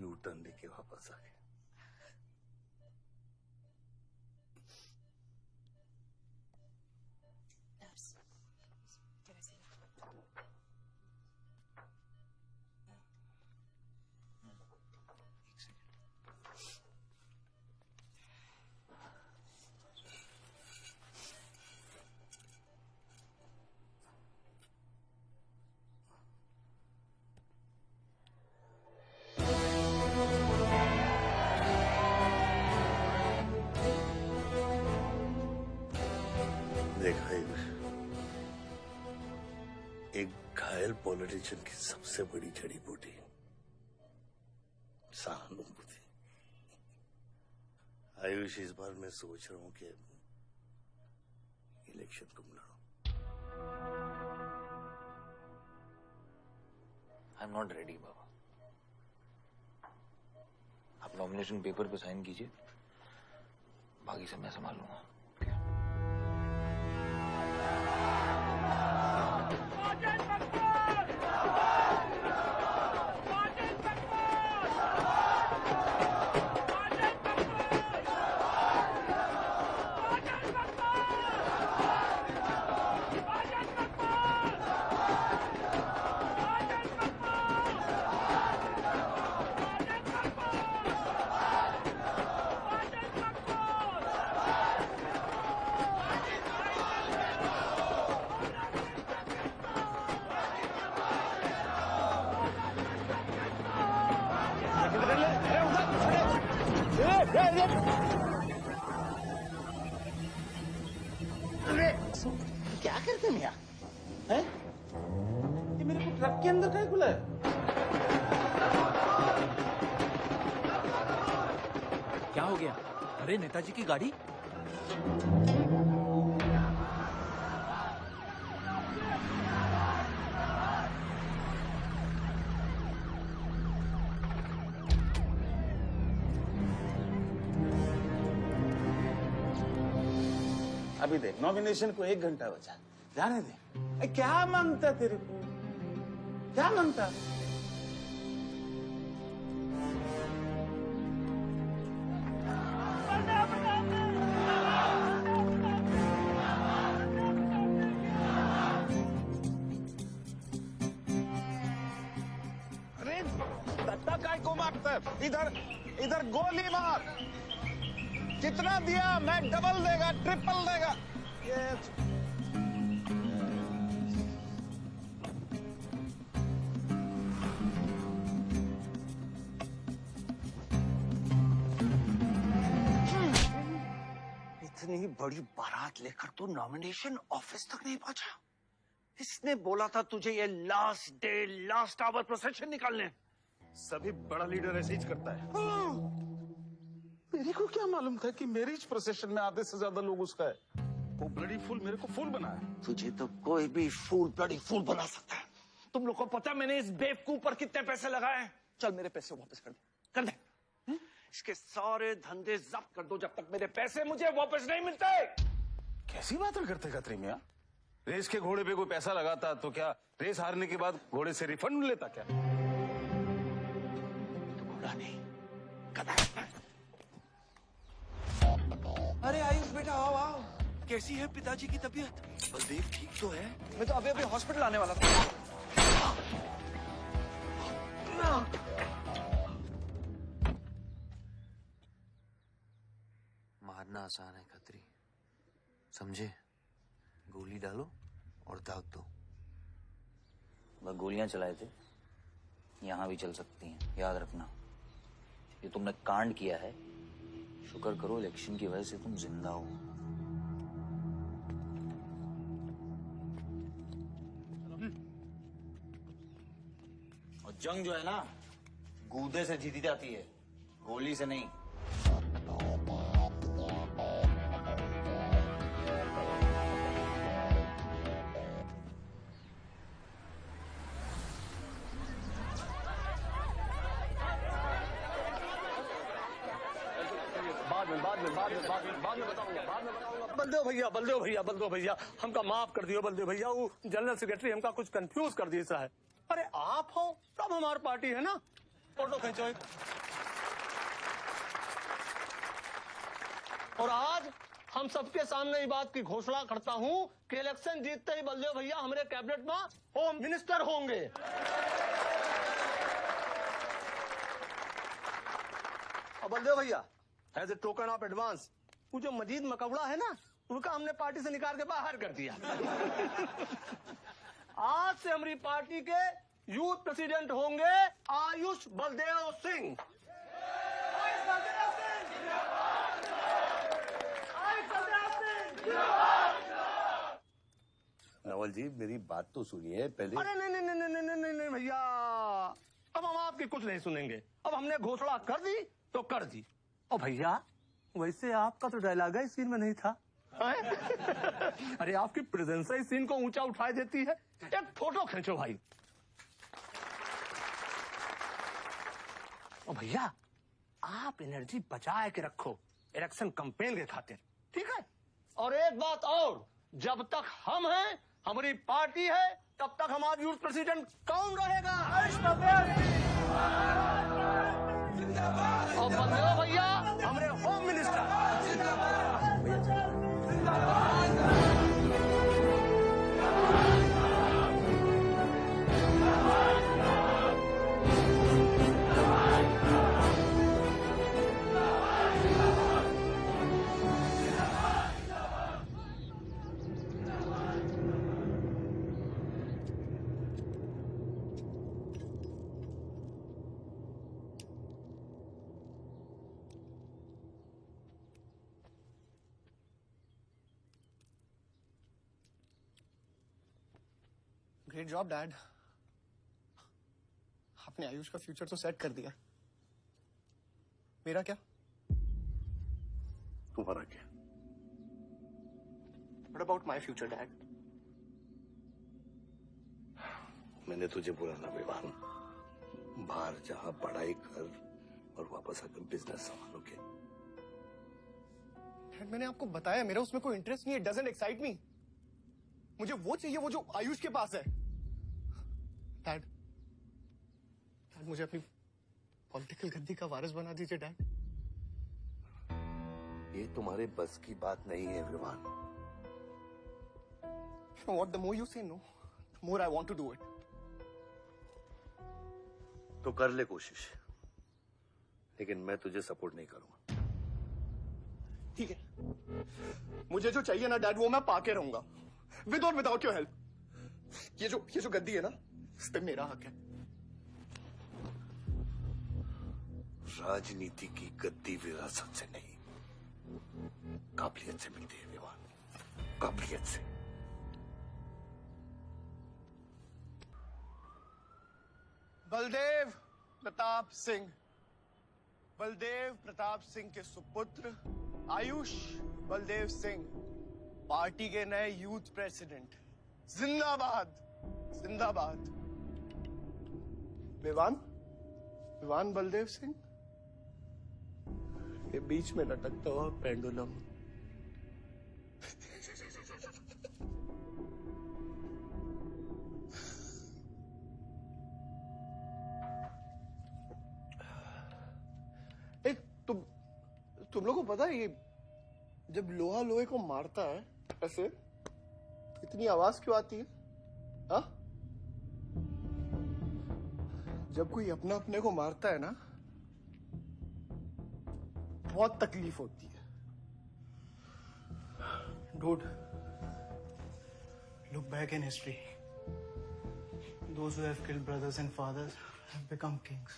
[SPEAKER 11] यू टर्न लेके वापस आ गए। देखा एक घायल पॉलिटिशियन की सबसे बड़ी जड़ी बूटी सहानुभूति। आयुष, इस बार मैं सोच रहा हूं कि इलेक्शन तुम लड़ो।
[SPEAKER 3] आई एम नॉट रेडी बाबा। आप नॉमिनेशन पेपर पे साइन कीजिए, बाकी सब मैं संभालूंगा।
[SPEAKER 4] मियाँ हैं? ये मेरे को ट्रक के अंदर क्या खुला है?
[SPEAKER 20] क्या हो गया? अरे नेताजी की गाड़ी।
[SPEAKER 4] अभी देख, नॉमिनेशन को 1 घंटा बचा, जाने दे। अरे क्या मांगता तेरे को? क्या मांगता? अरे धक्का काय को मारता है? इधर गोली मार। कितना दिया? मैं डबल देगा, ट्रिपल देगा। ये
[SPEAKER 22] इतनी बड़ी बारात लेकर तो नॉमिनेशन ऑफिस तक नहीं पहुंचा। इसने बोला था तुझे ये last day last hour procession निकालने।
[SPEAKER 4] सभी बड़ा लीडर ऐसे ही करता है। मेरे को क्या मालूम था कि मेरी इस प्रोसेशन में आधे से ज्यादा लोग उसका है। वो ब्लडी फूल मेरे को फूल बना है।
[SPEAKER 22] तुझे तो कोई भी फूल ब्लडी फूल बना सकता है। तुम लोग को पता मैंने इस बेवकूफ पर कितने पैसे लगाए हैं? चल मेरे पैसे वापस कर दे। इसके सारे धंधे जब्त कर दो जब तक मेरे पैसे मुझे वापस नहीं मिलते।
[SPEAKER 4] कैसी बातें करते खत्री मियाँ? रेस के घोड़े पे कोई पैसा लगाता तो क्या रेस हारने के बाद घोड़े से रिफंड लेता क्या?
[SPEAKER 22] तो घोड़ा नहीं, गधा।
[SPEAKER 17] अरे आयुष बेटा आओ आओ। कैसी है पिताजी की तबीयत? बलदेव ठीक तो है?
[SPEAKER 16] मैं तो अभी हॉस्पिटल आने वाला था।
[SPEAKER 3] मारना आसान है खत्री, समझे? गोली डालो और दाग दो। वह गोलियां चलाए थे, यहां भी चल सकती हैं, याद रखना। ये तुमने कांड किया है, शुक्र करो इलेक्शन की वजह से तुम जिंदा हो। और जंग जो है ना, गूदे से जीती जाती है, गोली से नहीं।
[SPEAKER 2] बलदेव भैया हमका माफ कर दियो। बलदेव भैया वो जनरल सेक्रेटरी हमका कुछ कंफ्यूज कर दिया है। अरे आप हो तब हमारी पार्टी है ना। फोटो खींचो एक। और आज हम सबके सामने ये बात की घोषणा करता हूँ कि इलेक्शन जीतते ही बलदेव भैया हमारे कैबिनेट में होम मिनिस्टर होंगे। और बलदेव भैया as a token of advance वो जो मजीद मकबड़ा है ना, उनका हमने पार्टी से निकाल के बाहर कर दिया। आज से हमारी पार्टी के यूथ प्रेसिडेंट होंगे आयुष बलदेव सिंह।
[SPEAKER 11] नवल जी मेरी बात तो सुनिए पहले।
[SPEAKER 2] अरे नहीं भैया, अब हम आपकी कुछ नहीं सुनेंगे। अब हमने घोषणा कर दी तो कर दी। और भैया वैसे आपका तो डायलॉग इस सीन में नहीं था। अरे आपकी प्रेजेंस इस सीन को ऊंचा उठाई देती है। एक फोटो खींचो भाई। और भैया आप एनर्जी बचाए के रखो इलेक्शन कैंपेन के खातिर, ठीक है? और एक बात और, जब तक हम हैं, हमारी पार्टी है, तब तक हमारा यूथ प्रेसिडेंट कौन रहेगा? और बलदेव भैया हमारे home minister.
[SPEAKER 16] Great job dad. आपने आयुष का फ्यूचर तो सेट कर दिया, मेरा क्या?
[SPEAKER 21] तुम्हारा क्या?
[SPEAKER 16] What about my future, Dad?
[SPEAKER 21] मैंने तुझे बोला ना विवान, बाहर जहां पढ़ाई कर और वापस आकर बिजनेस संभालोगे।
[SPEAKER 16] डैड, मैंने आपको बताया मेरा उसमें कोई इंटरेस्ट नहीं है। Doesn't excite me. मुझे वो चाहिए वो जो आयुष के पास है। डैड, मुझे अपनी पॉलिटिकल गद्दी का वारिस बना दीजिए डैड।
[SPEAKER 21] ये तुम्हारे बस की बात नहीं है Vivaan.
[SPEAKER 16] What, the more you say no, the more I want to do it.
[SPEAKER 21] तो कर ले कोशिश, लेकिन मैं तुझे सपोर्ट नहीं करूंगा।
[SPEAKER 16] ठीक है, मुझे जो चाहिए ना डैड वो मैं पाके रहूंगा, विद और विदाउट योर हेल्प। ये जो गद्दी है ना, इस पे मेरा हक है।
[SPEAKER 21] राजनीति की गद्दी विरासत से नहीं, काबिलियत से मिलती है विवान, काबिलियत से।
[SPEAKER 16] बलदेव प्रताप सिंह, बलदेव प्रताप सिंह के सुपुत्र आयुष बलदेव सिंह पार्टी के नए यूथ प्रेसिडेंट। जिंदाबाद जिंदाबाद। विवान बलदेव सिंह के बीच में लटकता हुआ पेंडुलम। तुम लोगों को पता है ये जब लोहा लोहे को मारता है ऐसे इतनी आवाज क्यों आती है? हाँ, जब कोई अपना अपने को मारता है ना बहुत तकलीफ होती है।
[SPEAKER 6] Dude, look back in history. Those who have killed brothers and fathers have become kings.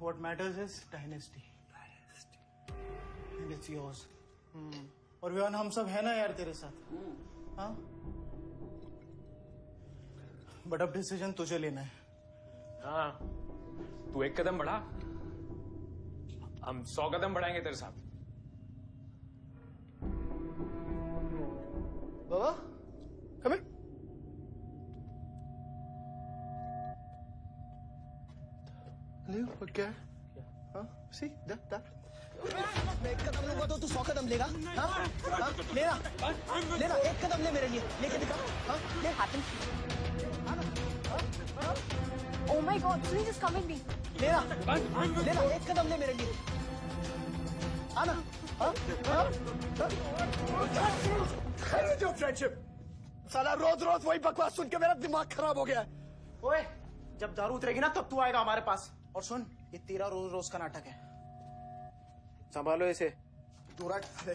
[SPEAKER 6] What matters is dynasty. And it's yours. और विवान हम सब है ना यार तेरे साथ। हाँ? बट अब डिसीजन तुझे लेना है।
[SPEAKER 8] हाँ, तू एक कदम बढ़ा, हम 100 कदम बढ़ाएंगे तेरे साथ।
[SPEAKER 16] बाबा, come here. क्या है? हाँ, see that. मैं एक कदम लूंगा तो तू 100 कदम लेगा? हाँ? हाँ? लेना, एक कदम ले मेरे लिए, लेके दिखा। हाँ? ले हाथ में।
[SPEAKER 5] Oh my God, Sunil just come with me.
[SPEAKER 16] लेना, एक कदम ले मेरे लिए। आना, हाँ? जो फ्रेंडशिप, साला रोज वही बकवास सुन के मेरा दिमाग खराब हो गया है।
[SPEAKER 6] ओए, जब दारू उतरेगी ना तब तू आएगा हमारे पास। और सुन, ये तेरा रोज का नाटक है, संभालो इसे।
[SPEAKER 16] दूरा खड़े।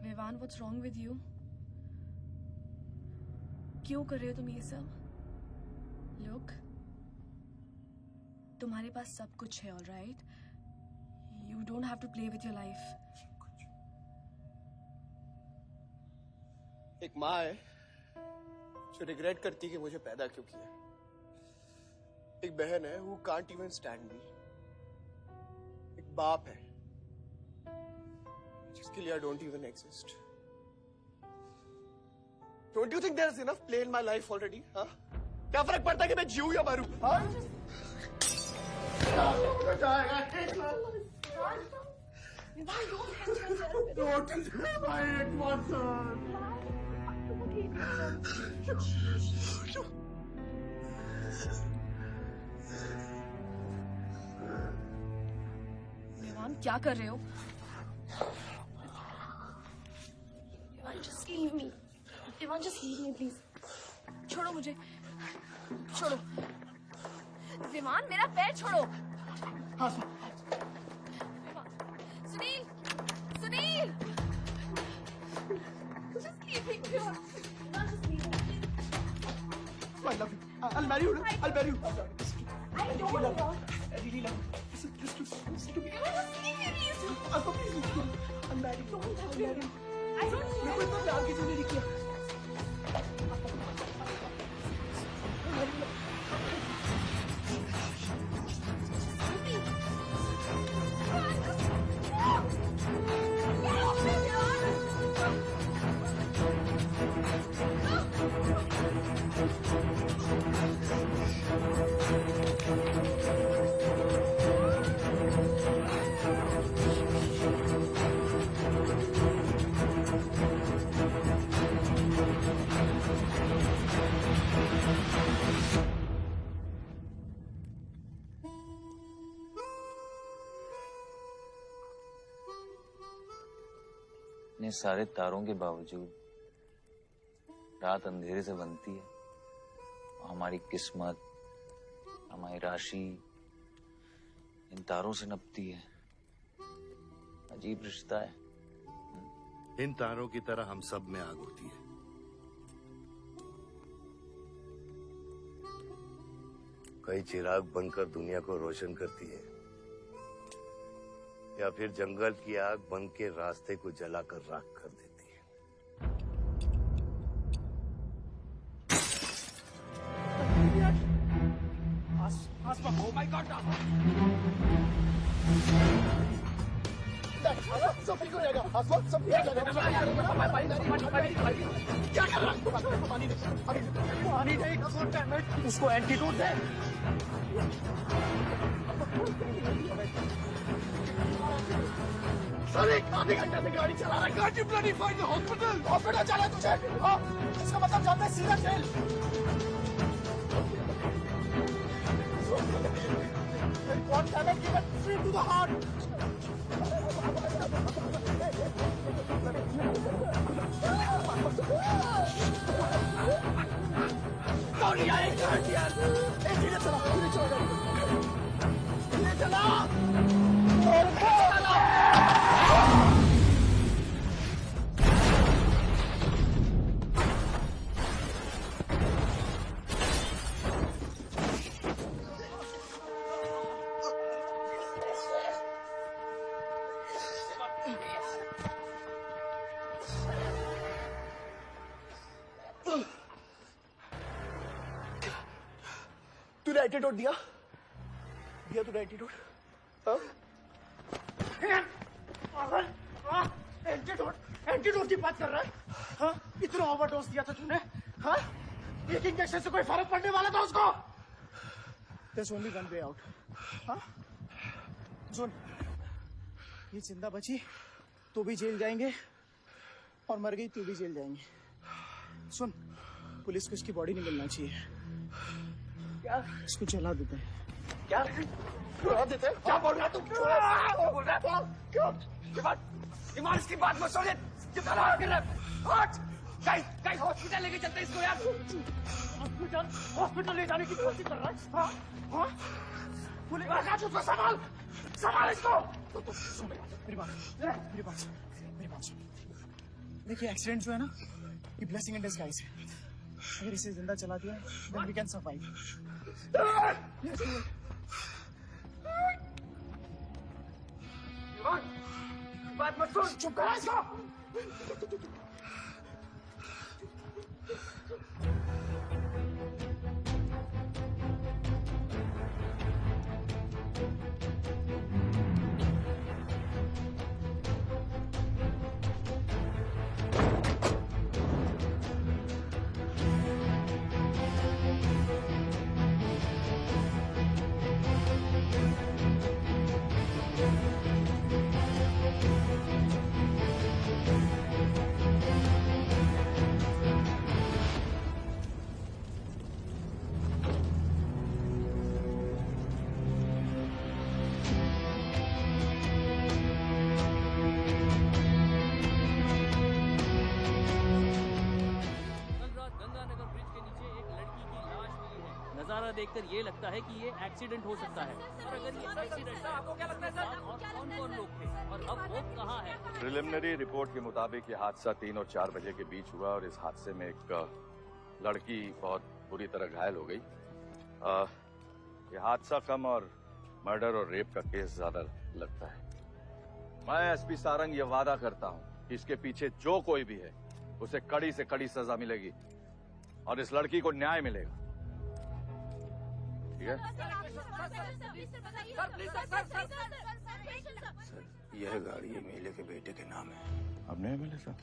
[SPEAKER 15] Vivaan, what's wrong with you? क्यों कर रहे हो तुम ये सब? Look, तुम्हारे पास सब कुछ है, all right? You don't have to play with your life.
[SPEAKER 16] एक माँ है जो रिग्रेट करती है कि मुझे पैदा क्यों किया। एक बहन है who can't even stand me. एक बाप है जिसके लिए I don't even exist. Don't you think there's enough play in my life already? हाँ? क्या फर्क पड़ता है कि मैं जीऊं या मरूं? हाँ?
[SPEAKER 15] विवान, क्या कर रहे हो? Just leave me. Vivan, just leave me, please. छोड़ो मुझे, छोड़ो। विमान, मेरा पैर छोड़ो।
[SPEAKER 16] हाँ,
[SPEAKER 15] Sunil, Sunil, just leave me. Vivan, just leave me.
[SPEAKER 16] I love you. I'll marry you. I'll marry you.
[SPEAKER 15] I don't love you.
[SPEAKER 16] I really love you. Listen to me.
[SPEAKER 15] Vivan, just leave me.
[SPEAKER 6] मेरे को इतना प्यार किसी ने नहीं किया।
[SPEAKER 3] इतने सारे तारों के बावजूद रात अंधेरे से बनती है। हमारी किस्मत, हमारी राशि इन तारों से नपती है। अजीब रिश्ता है।
[SPEAKER 11] इन तारों की तरह हम सब में आग होती है।
[SPEAKER 21] कई चिराग बनकर दुनिया को रोशन करती है, या फिर जंगल की आग बन के रास्ते को जलाकर राख कर देती है।
[SPEAKER 6] Oh my God! सब ठीक हो जाएगा। सब ठीक हो जाएगा। क्या कर रहा है? पानी नहीं, उसको एंटीडोट दे। सर आधे घंटे से गाड़ी चला रहा है। गाड़ी bloody find the hospital. Hospital चला तुझे? हाँ, इसका मतलब जाता है सीधा jail. One cannot give it free to the heart. कौन नहीं आएगा यार? धीरे चला, धीरे चला, धीरे चला, चला। तूने एंटीडोट दिया? दिया तूने एंटीडोट? एंटीडोट की बात कर रहा है? हाँ? इतना ओवरडोज दिया था तूने? हाँ? एक इंजेक्शन से कोई फर्क पड़ने वाला था उसको? There's only one way out. हाँ? सुन, ये जिंदा बची तो भी जेल जाएंगे और मर गई तो भी जेल जाएंगे। सुन, पुलिस को इसकी बॉडी नहीं मिलना चाहिए। क्या? इसको जला देते हैं। क्या? जला देते हैं? क्या बोल रहा है तू? क्या बोल रहा है? क्यों? ईमान इसकी बात मत सुन। कितना लगा कर रहा है? हट! कहीं हॉस्पिटल लेके चलते इसको यार। हॉस्पिटल ले जाने की कोशिश कर रहा है? हाँ? हाँ? पुलिस आकाश उसको संभाल इसको। सुन मेरी बात सुन। देखिए एक्सीडेंट जो है ना, ये ब्लेसिंग इन डिस्गाइज है। अगर इसे जिंदा चला दिया, then we can survive. बात मत सुन, चुप करा इसको।
[SPEAKER 20] नजारा देखकर ये लगता है कि ये एक्सीडेंट हो सकता है। और अगर ये एक्सीडेंट है, आपको क्या लगता है सर? और कौन-कौन लोग थे और अब वो कहाँ है?
[SPEAKER 1] प्रिलिमिनरी रिपोर्ट के मुताबिक ये हादसा 3 और 4 बजे के बीच हुआ और इस हादसे में एक लड़की बहुत बुरी तरह घायल हो गई। ये हादसा कम और मर्डर और रेप का केस ज्यादा लगता है। मैं एसपी सारंग ये वादा करता हूं कि इसके पीछे जो कोई भी है उसे कड़ी से कड़ी सजा मिलेगी और इस लड़की को न्याय मिलेगा। ठीक है?
[SPEAKER 21] सर यह गाड़ी एमएलए के बेटे के नाम है।
[SPEAKER 1] आपने एमएलए साहब?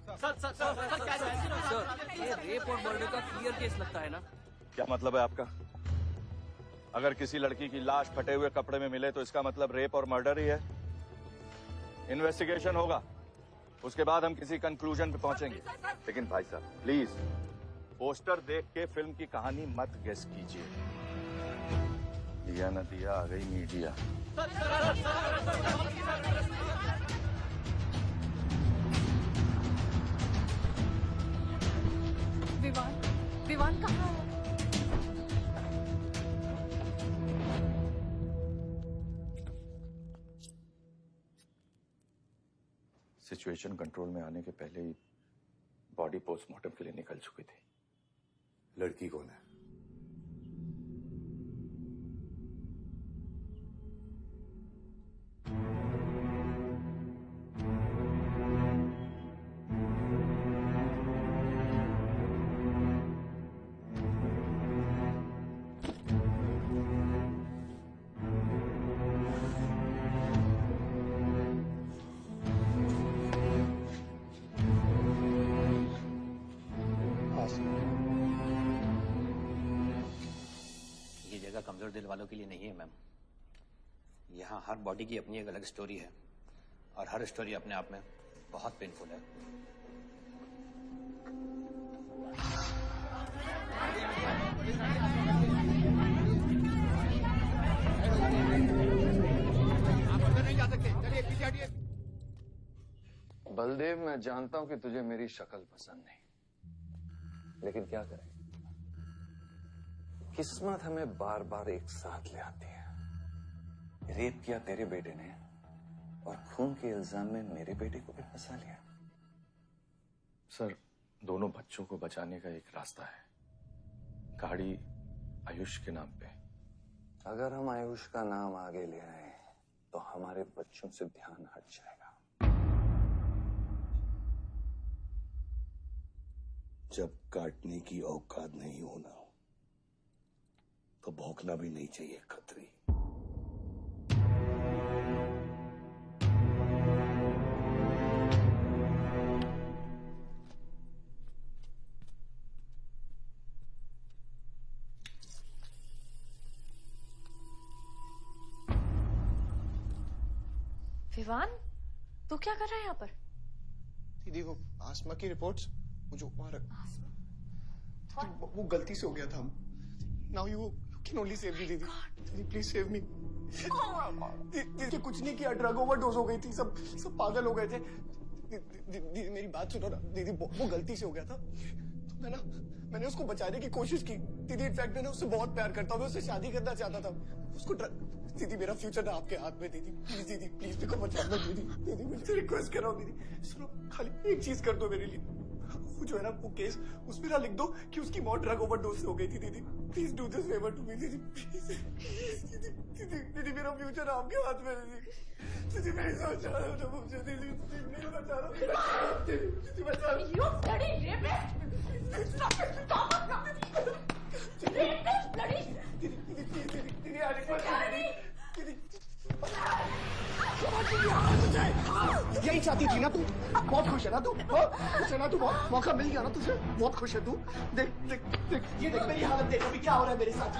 [SPEAKER 20] सर, ये रेप और मर्डर का क्लियर केस लगता है ना?
[SPEAKER 1] क्या मतलब है आपका? अगर किसी लड़की की लाश फटे हुए कपड़े में मिले तो इसका मतलब रेप और मर्डर ही है। इन्वेस्टिगेशन होगा, उसके बाद हम किसी कंक्लूजन पे पहुंचेंगे। लेकिन भाई साहब प्लीज पोस्टर देख के फिल्म की कहानी मत गेस कीजिए। दिया न दिया आ गई मीडिया।
[SPEAKER 15] विवान कहाँ है?
[SPEAKER 1] सिचुएशन कंट्रोल में आने के पहले ही बॉडी पोस्टमार्टम के लिए निकल चुकी थी।
[SPEAKER 21] लड़की कौन है?
[SPEAKER 10] ये जगह कमजोर दिल वालों के लिए नहीं है मैम। यहाँ हर बॉडी की अपनी एक अलग स्टोरी है और हर स्टोरी अपने आप में बहुत पेनफुल है।
[SPEAKER 17] बलदेव, मैं जानता हूं कि तुझे मेरी शक्ल पसंद नहीं, लेकिन क्या करें, किस्मत हमें बार बार एक साथ ले आती है। रेप किया तेरे बेटे ने और खून के इल्जाम में मेरे बेटे को भी फंसा लिया।
[SPEAKER 1] सर, दोनों बच्चों को बचाने का एक रास्ता है, गाड़ी आयुष के नाम पे।
[SPEAKER 17] अगर हम आयुष का नाम आगे ले आए तो हमारे बच्चों से ध्यान हट जाएगा।
[SPEAKER 21] जब काटने की औकात नहीं होना तो भौंकना भी नहीं चाहिए खतरी।
[SPEAKER 15] विवान, तू क्या कर रहा है यहाँ पर?
[SPEAKER 16] दीदी वो आसमा की रिपोर्ट्स मुझे वहां रख। वो गलती से हो गया था। Now you can only save me दीदी। दीदी प्लीज सेव मी। दीदी कुछ नहीं किया, ड्रग ओवरडोज हो गई थी, सब पागल हो गए थे। दीदी मेरी बात सुनो ना दीदी, वो गलती से हो गया था। तो मैंने उसको बचाने की कोशिश की दीदी। इनफैक्ट मैंने उससे बहुत प्यार करता हूँ, मैं उससे शादी करना चाहता था। उसको दीदी मेरा फ्यूचर ना आपके हाथ में दीदी। प्लीज दीदी, प्लीज मेरे को बचा लो दीदी। दीदी मुझसे रिक्वेस्ट कर रहा हूँ दीदी, सुनो खाली एक चीज कर दो मेरे लिए। वो जो है ना वो केस उसमें ना लिख दो कि उसकी मौत ड्रग ओवरडोज से हो गई थी दीदी। Please do this favour to me दीदी, प्लीज दीदी। दीदी मेरा फ्यूचर आपके हाथ में दीदी। दीदी मेरी सोच रहा हूँ ना मुझे दीदी, मेरी बचा लो दीदी, बचा लो।
[SPEAKER 12] You bloody rapist! Stop it! Stop it! Rapist, bloody!
[SPEAKER 16] दीदी आने पर दीदी यही चाहती थी ना तू? बहुत खुश है ना तू? खुश है ना तू? बहुत मौका मिल गया ना तुझे? बहुत खुश है तू? देख देख देख, ये देख मेरी हालत, देख अभी क्या हो रहा है मेरे साथ।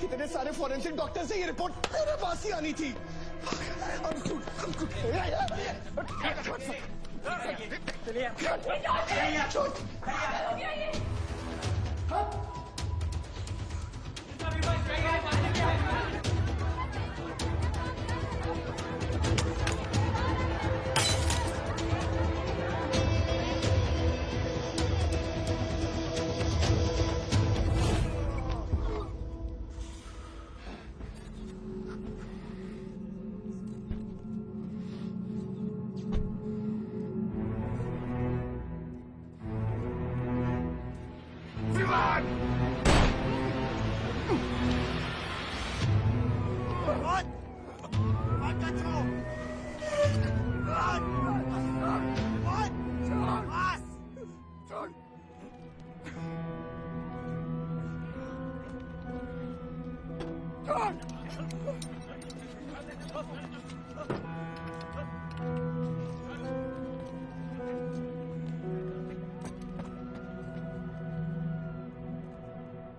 [SPEAKER 16] कितने सारे फॉरेंसिक डॉक्टर से ये रिपोर्ट मेरे पास ही आनी थी।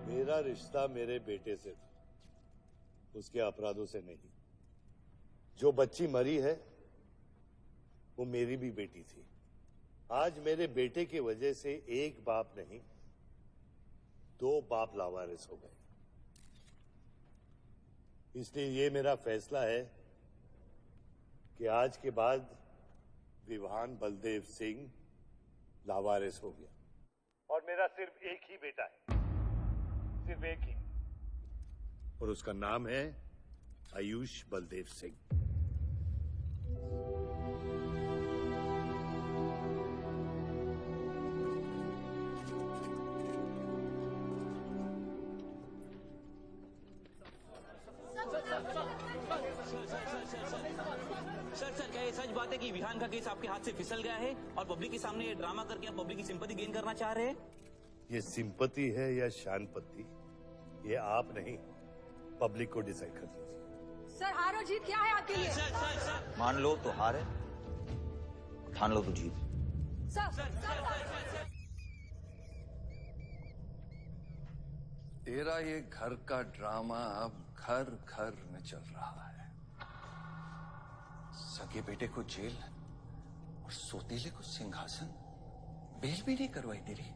[SPEAKER 11] मेरा रिश्ता मेरे बेटे से था, उसके अपराधों से नहीं। जो बच्ची मरी है वो मेरी भी बेटी थी। आज मेरे बेटे की वजह से एक बाप नहीं, दो बाप लावारिस हो गए। इसलिए ये मेरा फैसला है कि आज के बाद विवान बलदेव सिंह लावारिस हो गया और मेरा सिर्फ एक ही बेटा है, सिर्फ एक ही, और उसका नाम है आयुष बलदेव सिंह।
[SPEAKER 20] सर क्या ये सच बात है कि विहान का केस आपके हाथ से फिसल गया है और पब्लिक के सामने ये ड्रामा करके आप पब्लिक की सिंपैथी गेन करना चाह रहे हैं?
[SPEAKER 11] ये सिंपैथी है या शानपत्ती, ये आप नहीं, पब्लिक को डिसाइड कर दीजिए।
[SPEAKER 18] सर हार और जीत क्या है आपके लिए?
[SPEAKER 3] मान लो तो हार है, ठान लो तो जीत।
[SPEAKER 17] तेरा ये घर का ड्रामा अब घर घर में चल रहा है। सगे बेटे को जेल और सोतीले को सिंहासन, बेल भी नहीं करवाई तेरी।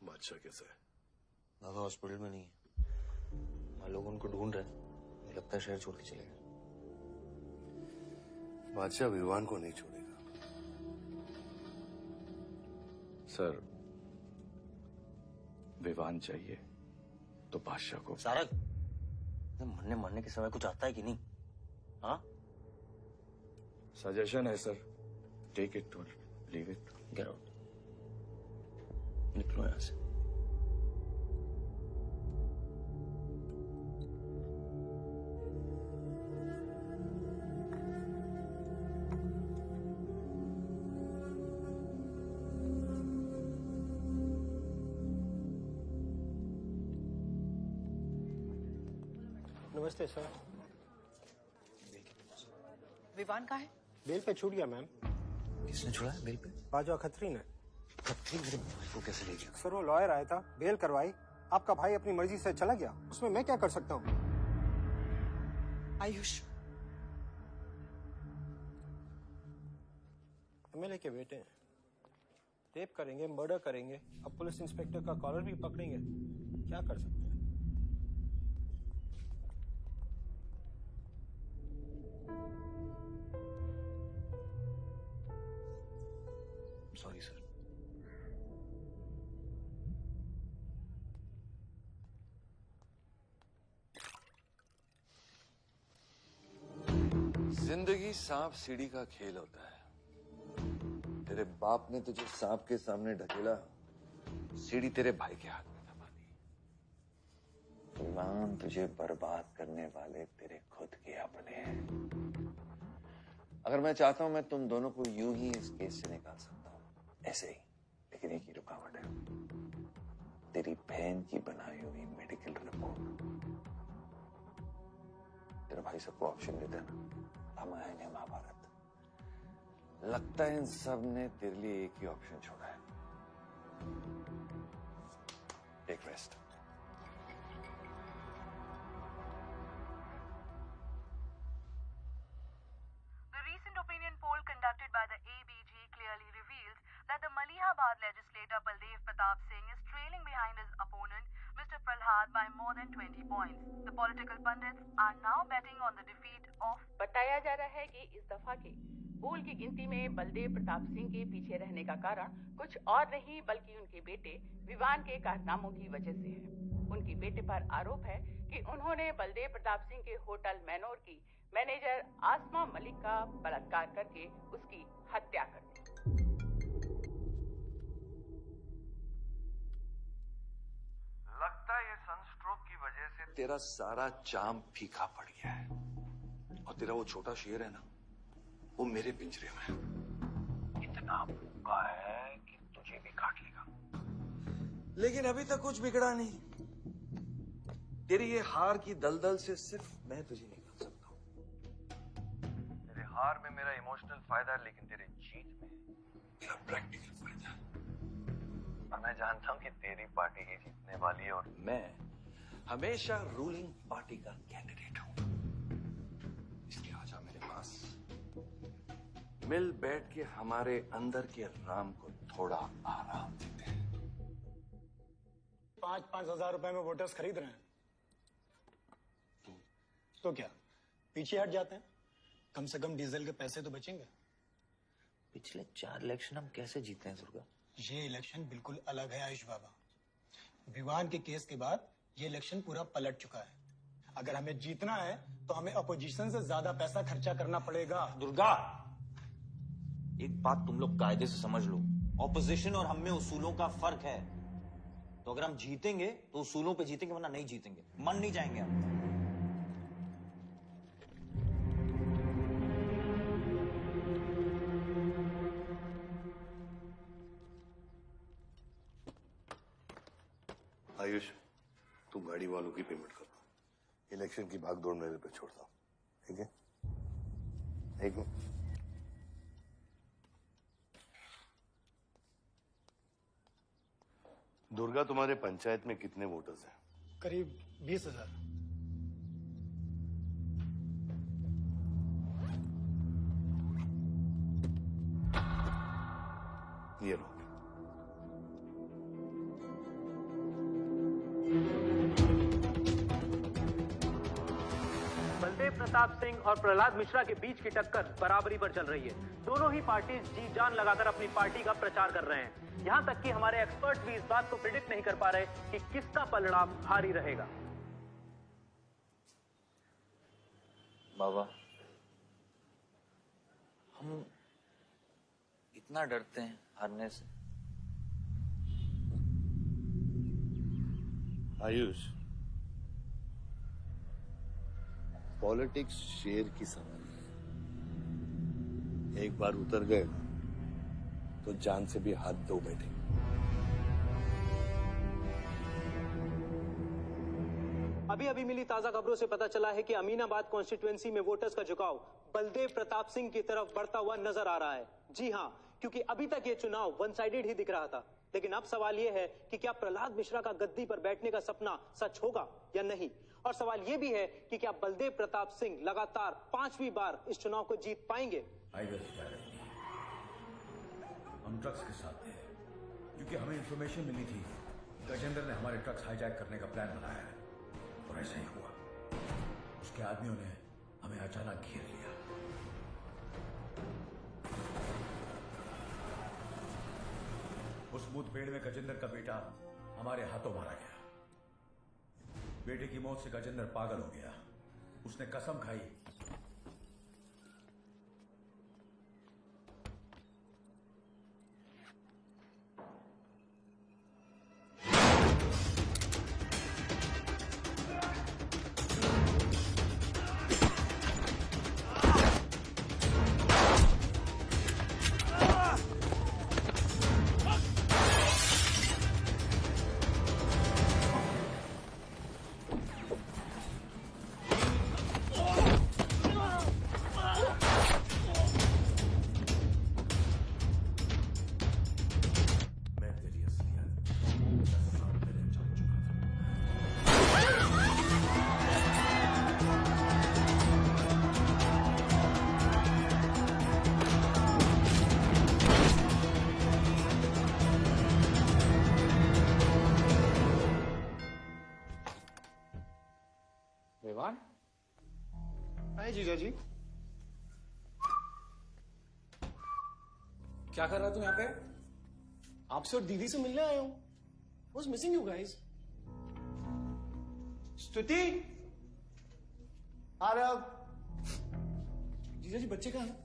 [SPEAKER 21] बादशाह कैसा है?
[SPEAKER 3] दादा हॉस्पिटल में नहीं है, वहां लोग उनको ढूंढ रहे हैं, मुझे लगता है शहर छोड़ के चले गए।
[SPEAKER 21] बादशाह विवान को नहीं छोड़ेगा।
[SPEAKER 1] सर, विवान चाहिए तो बादशाह को।
[SPEAKER 3] सारंग, मरने मरने के समय कुछ आता है कि नहीं? हाँ?
[SPEAKER 1] सजेशन है सर, टेक इट और लीव इट।
[SPEAKER 3] गेट आउट, निकलो यहां से।
[SPEAKER 16] नमस्ते सर।
[SPEAKER 18] विवान कहाँ है?
[SPEAKER 16] बेल पे छूट गया मैम।
[SPEAKER 3] किसने छुड़ा है बेल पे?
[SPEAKER 16] बाजवा खत्री ने।
[SPEAKER 3] खत्री मेरे भाई को कैसे ले गया?
[SPEAKER 16] सर वो लॉयर आया था, बेल करवाई, आपका भाई अपनी मर्जी से चला गया, उसमें मैं क्या कर सकता हूँ?
[SPEAKER 18] आयुष
[SPEAKER 16] एमएलए के बेटे हैं, रेप करेंगे, मर्डर करेंगे, अब पुलिस इंस्पेक्टर का कॉलर भी पकड़ेंगे, क्या कर सकते हैं?
[SPEAKER 3] Sorry sir.
[SPEAKER 17] जिंदगी सांप सीढ़ी का खेल होता है। तेरे बाप ने तुझे सांप के सामने ढकेला, सीढ़ी तेरे भाई के हाथ में दबा दी।
[SPEAKER 3] विवान, तुझे बर्बाद करने वाले तेरे खुद के अपने हैं।
[SPEAKER 17] अगर मैं चाहता हूं मैं तुम दोनों को यूं ही इस केस से निकाल सकता हूं,
[SPEAKER 3] ऐसे ही, लेकिन एक ही रुकावट है, तेरी बहन की बनाई हुई मेडिकल रिपोर्ट। तेरा भाई सबको ऑप्शन देता है ना, रामायण या महाभारत।
[SPEAKER 17] लगता है इन सब ने तेरे लिए एक ही ऑप्शन छोड़ा है, take rest.
[SPEAKER 7] The recent opinion poll conducted by the ABG clearly reveals that the Malihabad legislator Baldev Pratap Singh is trailing behind his opponent, Mr. Prahlad, by more than 20 points. The political pundits are now betting on the defeat of...
[SPEAKER 13] बताया जा रहा है कि इस दफा की पोल की गिनती में बलदेव प्रताप सिंह के पीछे रहने का कारण कुछ और नहीं बल्कि उनके बेटे विवान के कारनामों की वजह से है। उनके बेटे पर आरोप है कि उन्होंने बलदेव प्रताप सिंह के होटल मैनोर की मैनेजर आसमा मलिक का बलात्कार करके उसकी हत्या कर दी।
[SPEAKER 17] लगता है ये सनस्ट्रोक की वजह से तेरा सारा जाम फीका पड़ गया है और तेरा वो छोटा शेर है ना, वो मेरे पिंजरे में इतना भूखा है कि तुझे भी काट लेगा। लेकिन अभी तक कुछ बिगड़ा नहीं। तेरी ये हार की दलदल से सिर्फ मैं तुझे निकाल सकता हूँ। तेरे हार में मेरा इमोशनल फायदा है, लेकिन तेरे जीत में मेरा प्रैक्टिकल फायदा है। और मैं जानता हूँ कि तेरी पार्टी ही जीतने वाली है और मैं हमेशा रूलिंग पार्टी का कैंडिडेट हूँ। इसलिए आजा मेरे पास, मिल बैठ के हमारे अंदर के राम को थोड़ा आराम देते हैं।
[SPEAKER 16] 5-5 हजार रुपए में वोटर्स खरीद रहे हैं तो क्या पीछे हट जाते हैं? कम से कम डीजल के पैसे तो बचेंगे।
[SPEAKER 3] पिछले 4 इलेक्शन हम कैसे जीते हैं दुर्गा?
[SPEAKER 16] ये इलेक्शन बिल्कुल अलग है आयुष बाबा। विवान के केस के बाद ये इलेक्शन पूरा पलट चुका है। अगर हमें जीतना है तो हमें अपोजिशन से ज्यादा पैसा खर्चा करना पड़ेगा।
[SPEAKER 22] दुर्गा, एक बात तुम लोग कायदे से समझ लो, ऑपोजिशन और हम में उसूलों का फर्क है। तो अगर हम जीतेंगे तो उसूलों पे जीतेंगे, वरना नहीं जीतेंगे, मन नहीं जाएंगे हम।
[SPEAKER 21] आयुष, तू गाड़ी वालों की पेमेंट कर दो। इलेक्शन की भागदौड़ मेरे पे छोड़ता हूँ, ठीक है? एक मिनट। दुर्गा, तुम्हारे पंचायत में कितने वोटर्स हैं?
[SPEAKER 16] करीब 20,000।
[SPEAKER 21] ये लो।
[SPEAKER 20] बलदेव प्रताप सिंह और प्रहलाद मिश्रा के बीच की टक्कर बराबरी पर चल रही है। दोनों ही पार्टी जी जान लगाकर अपनी पार्टी का प्रचार कर रहे हैं। यहां तक कि हमारे एक्सपर्ट भी इस बात को प्रिडिक्ट नहीं कर पा रहे कि किसका पलड़ा भारी रहेगा।
[SPEAKER 3] बाबा, हम इतना डरते हैं हारने से।
[SPEAKER 21] आयुष, पॉलिटिक्स शेर की सवारी है। एक बार उतर गए ना तो जान से भी हाथ धो बैठे।
[SPEAKER 20] अभी अभी मिली ताजा खबरों से पता चला है कि अमीनाबाद कॉन्स्टिट्यूएंसी में वोटर्स का झुकाव बलदेव प्रताप सिंह की तरफ बढ़ता हुआ नजर आ रहा है। जी हां, क्योंकि अभी तक ये चुनाव वन साइडेड ही दिख रहा था। लेकिन अब सवाल ये है कि क्या प्रहलाद मिश्रा का गद्दी पर बैठने का सपना सच होगा या नहीं। और सवाल ये भी है कि क्या बलदेव प्रताप सिंह लगातार 5वीं बार इस चुनाव को जीत पाएंगे।
[SPEAKER 19] हम ट्रक्स के साथ थे क्योंकि हमें इंफॉर्मेशन मिली थी गजेंद्र ने हमारे ट्रक्स हाईजैक करने का प्लान बनाया है, और ऐसा ही हुआ। उसके आदमियों ने हमें अचानक घेर लिया। उस मुठभेड़ में गजेंद्र का बेटा हमारे हाथों मारा गया। बेटे की मौत से गजेंद्र पागल हो गया। उसने कसम खाई
[SPEAKER 16] हाय जीजा जी।
[SPEAKER 6] क्या कर रहा तू यहाँ पे?
[SPEAKER 16] आपसे और दीदी से मिलने आया हूँ। Was missing you guys. स्तुति, आरव, जीजा जी बच्चे कहाँ हैं?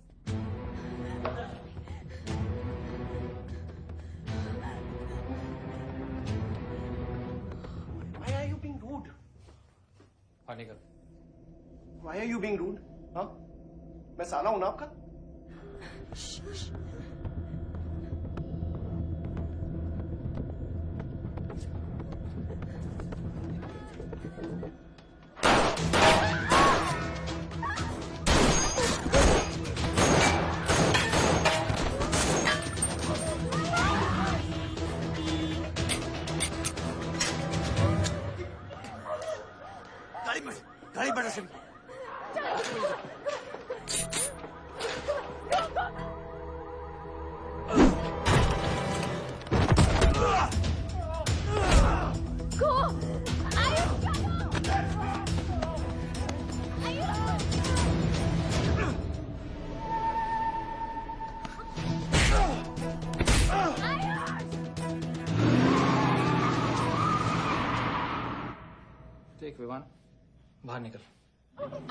[SPEAKER 16] Why are you being rude?
[SPEAKER 8] हाँ निकल।
[SPEAKER 16] Why are you being rude? हाँ? मैं साला हूं ना आपका?
[SPEAKER 22] गाड़ी बढ़ा से
[SPEAKER 8] देख विवान, बाहर निकल।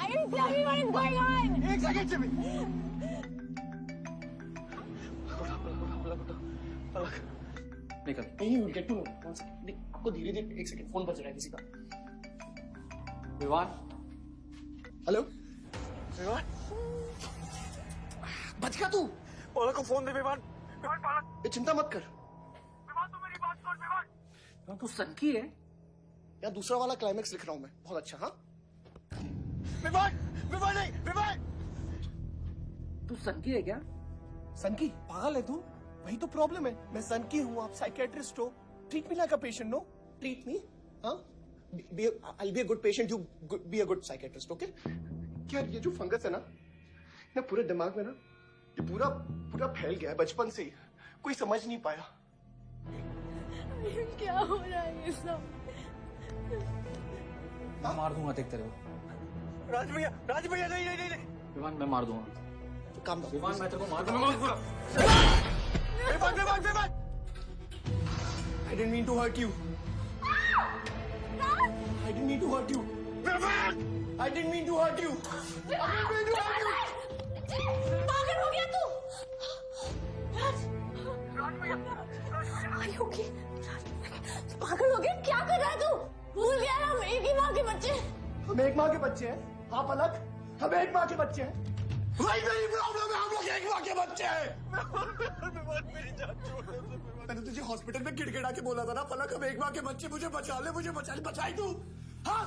[SPEAKER 12] Ayush, tell me what is going on.
[SPEAKER 16] एक सेकंड से भी।
[SPEAKER 8] निकल।
[SPEAKER 16] नहीं, we'll get to know. One second. देख, आपको धीरे धीरे एक सेकंड फोन बज रहा है किसी का।
[SPEAKER 8] विवान।
[SPEAKER 16] हेलो। विवान। बच गया तू। पलक को फोन दे विवान। विवान पलक। चिंता मत कर। विवान तू मेरी बात सुन विवान।
[SPEAKER 6] तू सनकी है?
[SPEAKER 16] यार दूसरा वाला क्लाइमेक्स लिख रहा हूं मैं। बहुत अच्छा हाँ। विवान, विवान नहीं, विवान।
[SPEAKER 6] तू सनकी है क्या?
[SPEAKER 16] सनकी? पागल है तू? वही तो प्रॉब्लम है। मैं सनकी हूँ, आप साइकियाट्रिस्ट हो। Treat me like a patient, no? Treat me, हाँ? I'll be a good patient, you be a good psychiatrist, okay? क्या ये जो फंगस है ना पूरे दिमाग में ना, ये पूरा फैल गया है बचपन से ही। कोई समझ नहीं पाया।
[SPEAKER 12] क्या हो रहा है ये सब?
[SPEAKER 8] मैं मार दूंगा देख तेरे को।
[SPEAKER 16] राज भैया नहीं।
[SPEAKER 8] विवान मैं मार दूंगा।
[SPEAKER 16] काम दो।
[SPEAKER 8] विवान मैं तेरे को मार दूंगा।
[SPEAKER 16] Vivaan. I didn't mean to hurt you. I didn't mean to hurt you. I didn't mean to hurt you.
[SPEAKER 12] पागल हो गया तू? Are you okay? पागल हो गया? क्या कर रहा है तू? भूल गया हम एक ही माँ के बच्चे।
[SPEAKER 16] हम एक माँ के बच्चे हैं। हाँ पलक, हम एक माँ के बच्चे हैं। वही मेरी प्रॉब्लम है, हम लोग एक माँ के बच्चे हैं। मेरी जान छोड़ दे। मैंने तुझे हॉस्पिटल में गिड़गिड़ा के बोला था ना पलक, हम एक माँ के बच्चे, मुझे बचा ले, बचाई तू। हाँ?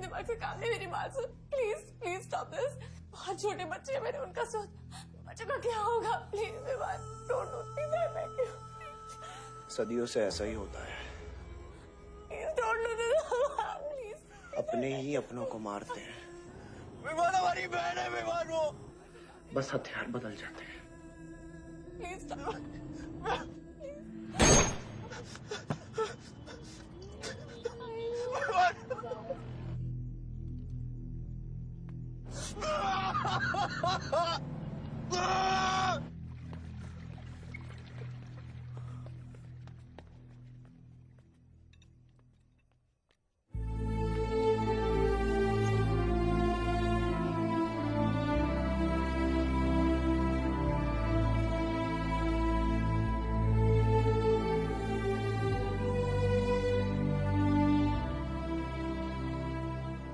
[SPEAKER 15] दिमाग से काम नहीं, मेरी बात सुन प्लीज स्टॉप दिस। बहुत छोटे बच्चे हैं मेरे, उनका सोच बच्चों का क्या होगा? Please don't do this. I beg you.
[SPEAKER 16] सदियों से ऐसा ही होता है,
[SPEAKER 15] डोंट डू दिस प्लीज।
[SPEAKER 16] अपने ही अपनों को मारते हैं। विमान हमारी बहन है, विमान वो बस हथियार बदल जाते हैं।
[SPEAKER 15] Please stop.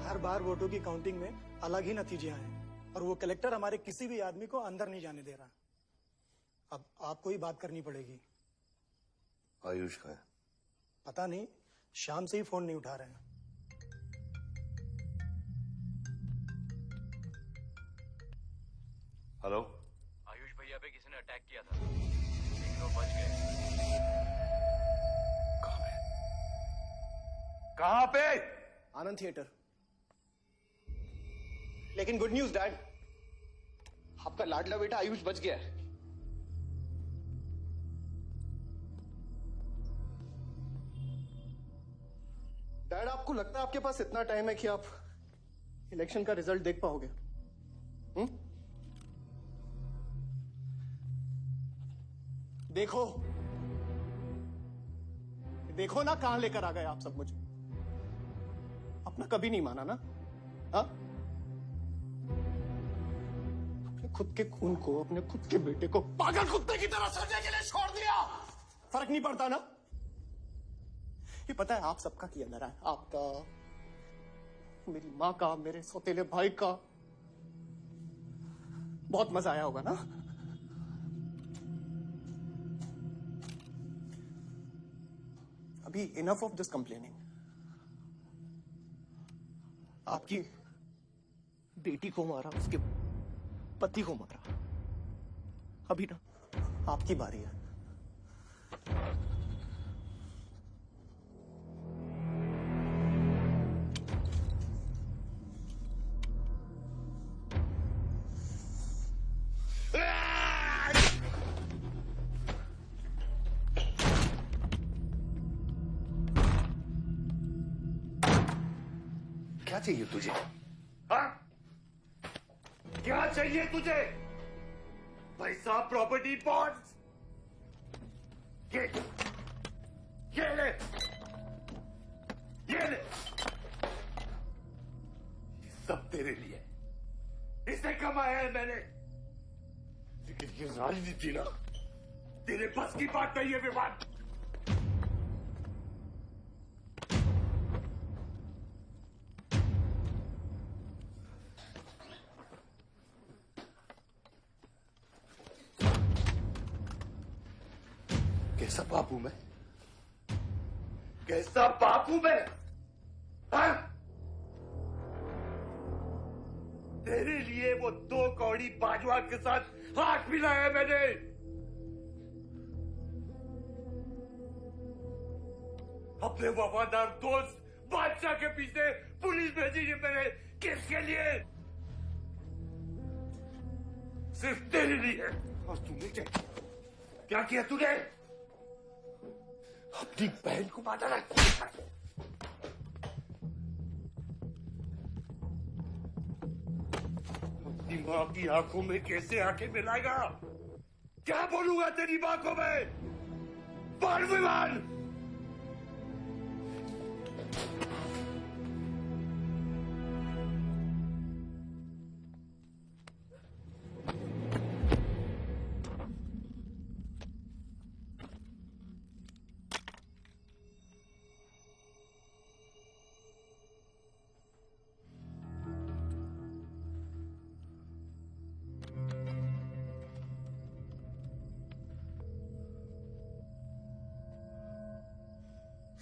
[SPEAKER 6] हर बार वोटों की काउंटिंग में अलग ही नतीजे आए और वो कलेक्टर हमारे किसी भी आदमी को अंदर नहीं जाने दे रहा। अब आपको ही बात करनी पड़ेगी।
[SPEAKER 21] आयुष का है?
[SPEAKER 6] पता नहीं, शाम से ही फोन नहीं उठा रहे हैं।
[SPEAKER 21] हेलो।
[SPEAKER 10] आयुष भैया पे किसी ने अटैक किया था, लेकिन वो बच गए।
[SPEAKER 21] कहाँ पे?
[SPEAKER 16] आनंद थिएटर। लेकिन गुड न्यूज डैड, आपका लाडला बेटा आयुष बच गया है। डैड, आपको लगता है आपके पास इतना टाइम है कि आप इलेक्शन का रिजल्ट देख पाओगे? देखो देखो ना, कहां लेकर आ गए आप सब मुझे। अपना कभी नहीं माना ना? हाँ, अपने खुद के खून को, अपने खुद के बेटे को पागल कुत्ते की तरह सड़ने के लिए छोड़ दिया। फर्क नहीं पड़ता ना? ये पता है आप सबका किया धरा है, आपका, मेरी माँ का, मेरे सौतेले भाई का। बहुत मजा आया होगा ना? अभी इनफ ऑफ दिस कंप्लेनिंग। आपकी बेटी को मारा, उसके पति को मारा, अभी ना आपकी बारी है।
[SPEAKER 11] क्या चाहिए तुझे? हाँ? क्या चाहिए तुझे? पैसा, प्रॉपर्टी, बॉन्ड्स? ये ले, ये ले। ये सब तेरे लिए, इसे कमाया है मैंने। लेकिन ये राजनीति ना, तेरे बस की बात नहीं है विवाद। कैसा बाप हूं मैं? कैसा बाप हूं मैं? हाँ? तेरे लिए वो 2 कौड़ी बाजवा के साथ हाथ मिलाया मैंने। अपने वफादार दोस्त बादशाह के पीछे पुलिस भेजी है मैंने। किसके लिए? सिर्फ तेरे लिए। और तूने क्या किया तूने? अपनी बहन को मारा ना। अपनी मां की आंखों में कैसे आंखें मिलाएगा? क्या बोलूंगा तेरी मां को मैं? बोल विमान।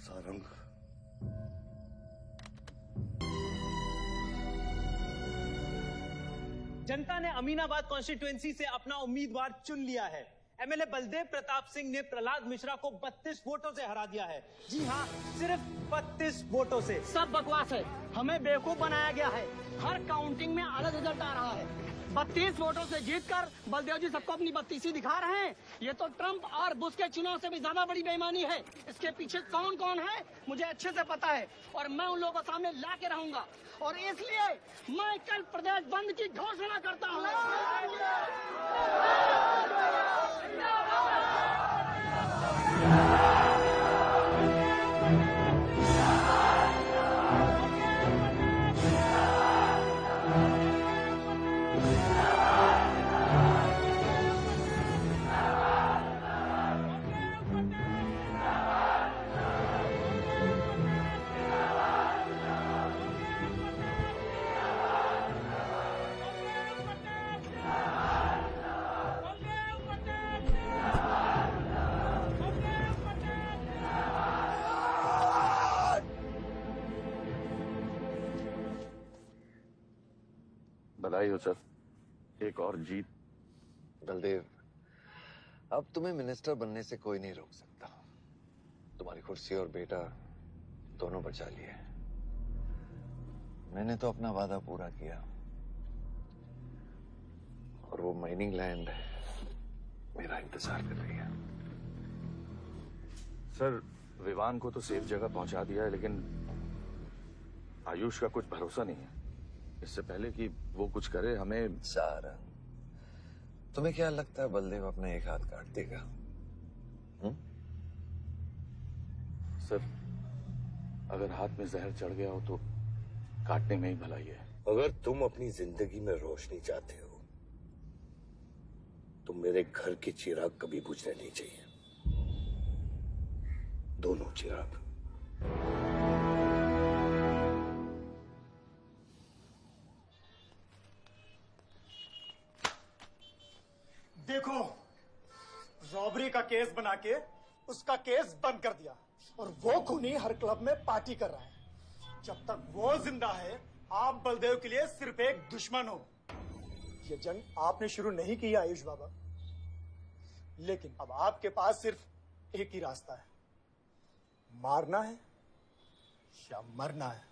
[SPEAKER 11] सारंग,
[SPEAKER 20] जनता ने अमीनाबाद कॉन्स्टिट्यूएंसी से अपना उम्मीदवार चुन लिया है। एमएलए बलदेव प्रताप सिंह ने प्रहलाद मिश्रा को 32 वोटों से हरा दिया है। जी हाँ, सिर्फ 32 वोटों से।
[SPEAKER 6] सब बकवास है, हमें बेवकूफ बनाया गया है। हर काउंटिंग में अलग रिजल्ट आ रहा है। 32 वोटों से जीतकर बलदेव जी सबको अपनी 32 दिखा रहे हैं। ये तो ट्रंप और बुश के चुनाव से भी ज्यादा बड़ी बेईमानी है। इसके पीछे कौन कौन है मुझे अच्छे से पता है, और मैं उन लोगों के सामने ला के रहूंगा। और इसलिए मैं कल प्रदेश बंद की घोषणा करता हूँ।
[SPEAKER 1] बधाई हो सर, एक और जीत।
[SPEAKER 17] बलदेव, अब तुम्हें मिनिस्टर बनने से कोई नहीं रोक सकता। तुम्हारी कुर्सी और बेटा दोनों बचा लिए। मैंने तो अपना वादा पूरा किया, और वो माइनिंग लैंड मेरा इंतजार कर रही है।
[SPEAKER 1] सर, विवान को तो सेफ जगह पहुंचा दिया है, लेकिन आयुष का कुछ भरोसा नहीं है। इससे पहले कि वो कुछ करे हमें।
[SPEAKER 17] सारंग, तुम्हें क्या लगता है बलदेव अपना एक हाथ काट देगा?
[SPEAKER 1] सर, अगर हाथ में जहर चढ़ गया हो तो काटने में ही भलाई है।
[SPEAKER 21] अगर तुम अपनी जिंदगी में रोशनी चाहते हो तो मेरे घर के चिराग कभी बुझने नहीं चाहिए, दोनों चिराग।
[SPEAKER 6] देखो, रॉबरी का केस बना के उसका केस बंद कर दिया और वो खूनी हर क्लब में पार्टी कर रहा है। जब तक वो जिंदा है, आप बलदेव के लिए सिर्फ एक दुश्मन हो। ये जंग आपने शुरू नहीं की आयुष बाबा, लेकिन अब आपके पास सिर्फ एक ही रास्ता है, मारना है या मरना है।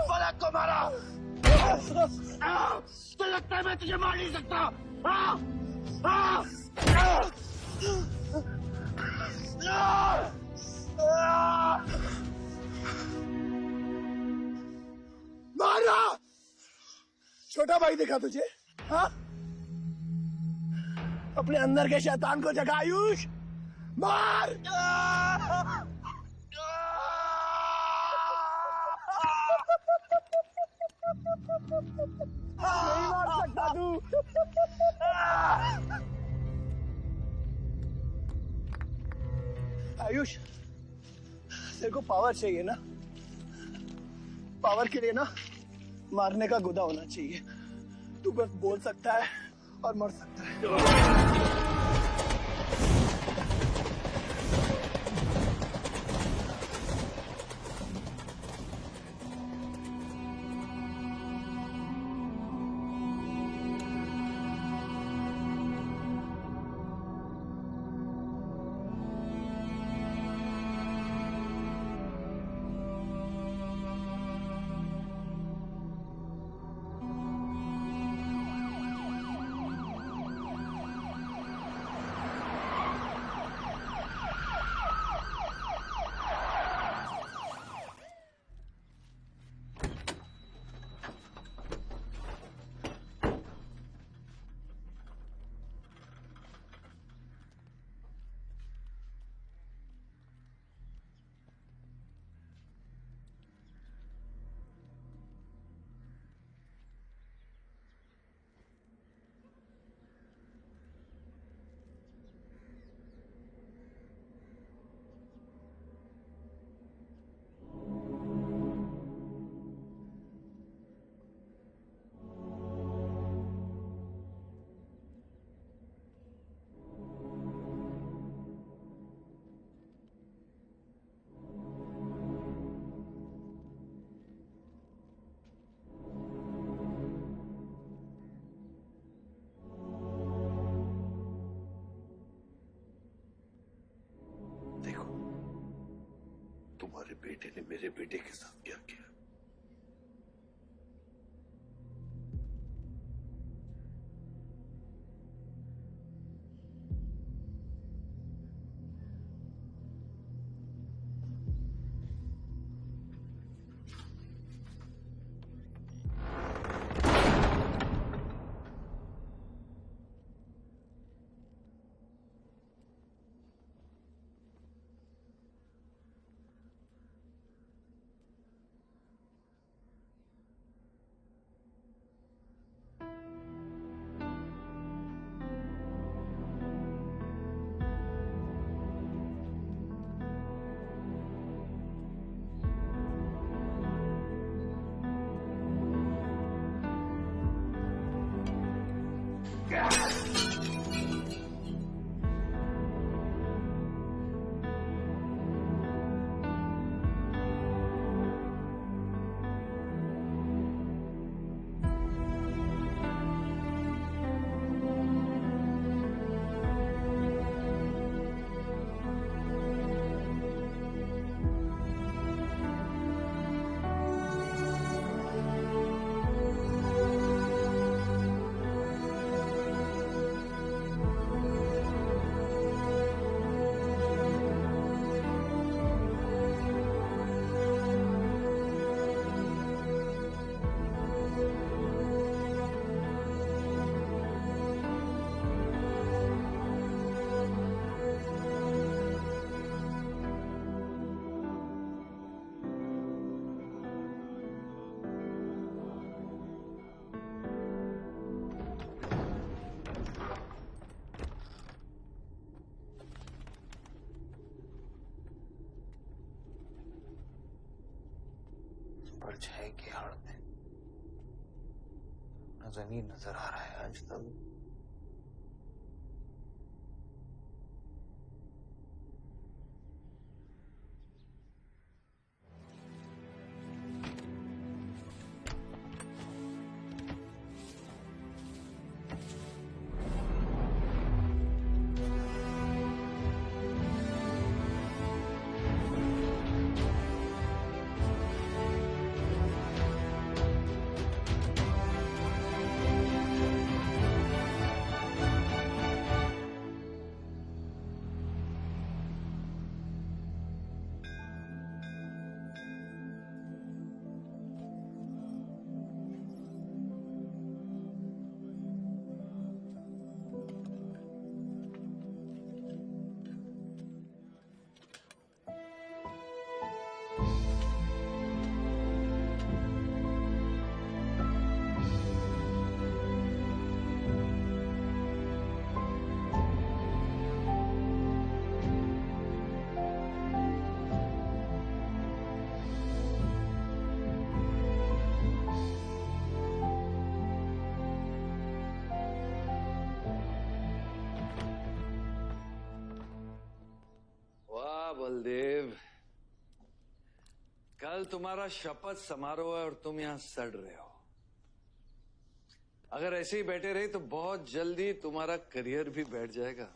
[SPEAKER 6] पलक को मारा। तो लगता है मैं तुझे मार नहीं सकता। मारा। छोटा भाई दिखा तुझे? हाँ, अपने अंदर के शैतान को जगा आयुष। मार। नहीं मार सकता तू। आयुष, तेरे को पावर चाहिए ना? पावर के लिए ना मारने का गुदा होना चाहिए। तू बस बोल सकता है और मर सकता है।
[SPEAKER 21] तुम्हारे बेटे ने मेरे बेटे के साथ क्या किया।
[SPEAKER 3] परछाई की आड़ में न जमीन नजर आ रहा है आज तक।
[SPEAKER 17] बलदेव, कल तुम्हारा शपथ समारोह है और तुम यहां सड़ रहे हो। अगर ऐसे ही बैठे रहे तो बहुत जल्दी तुम्हारा करियर भी बैठ जाएगा।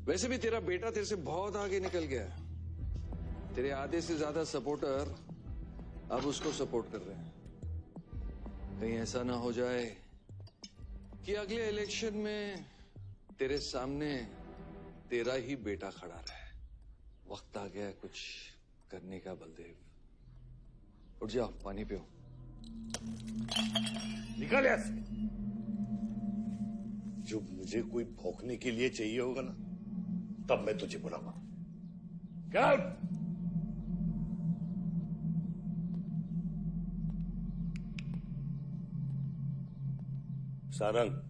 [SPEAKER 17] वैसे भी तेरा बेटा तेरे से बहुत आगे निकल गया है। तेरे आधे से ज्यादा सपोर्टर अब उसको सपोर्ट कर रहे हैं। कहीं ऐसा ना हो जाए कि अगले इलेक्शन में तेरे सामने तेरा ही बेटा खड़ा रहे। वक्त आ गया है कुछ करने का बलदेव। उठ जाओ, पानी पियो।
[SPEAKER 21] निकल यहाँ से। जब मुझे कोई भौंकने के लिए चाहिए होगा ना, तब मैं तुझे बुलाऊंगा। क्या? सारंग,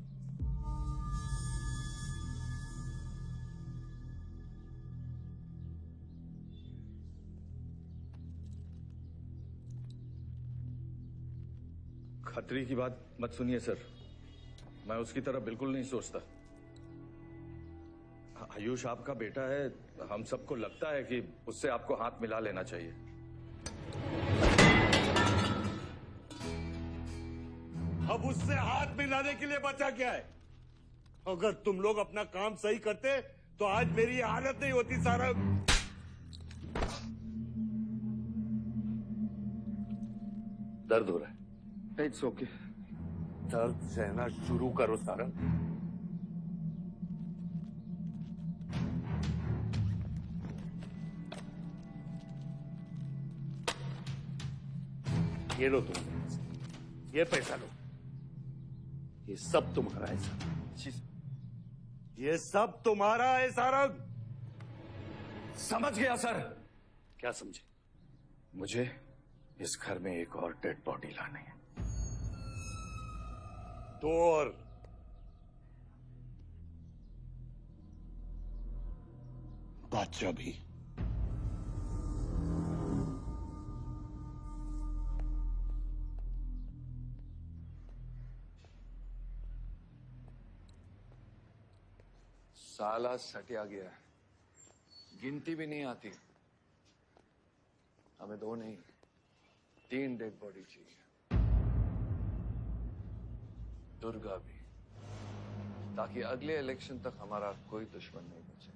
[SPEAKER 1] खतरी की बात मत सुनिए सर, मैं उसकी तरह बिल्कुल नहीं सोचता। आयुष आपका बेटा है, हम सबको लगता है कि उससे आपको हाथ मिला लेना चाहिए।
[SPEAKER 21] अब उससे हाथ मिलाने के लिए बचा क्या है? अगर तुम लोग अपना काम सही करते तो आज मेरी ये हालत नहीं होती। सारंग, दर्द हो रहा है?
[SPEAKER 17] It's okay.
[SPEAKER 21] दर्द सहना शुरू करो सारंग। ये लो तुम, ये पैसा लो, ये सब तुम्हारा है सारंग, ये सब तुम्हारा है सारंग।
[SPEAKER 1] समझ गया सर।
[SPEAKER 21] क्या समझे?
[SPEAKER 1] मुझे इस घर में एक और डेड बॉडी लानी है।
[SPEAKER 21] दो और। बादशाह भी।
[SPEAKER 17] साला सटिया गया है, गिनती भी नहीं आती। हमें 2 नहीं 3 डेड बॉडी चाहिए, दुर्गा भी, ताकि अगले इलेक्शन तक हमारा कोई दुश्मन नहीं बचे।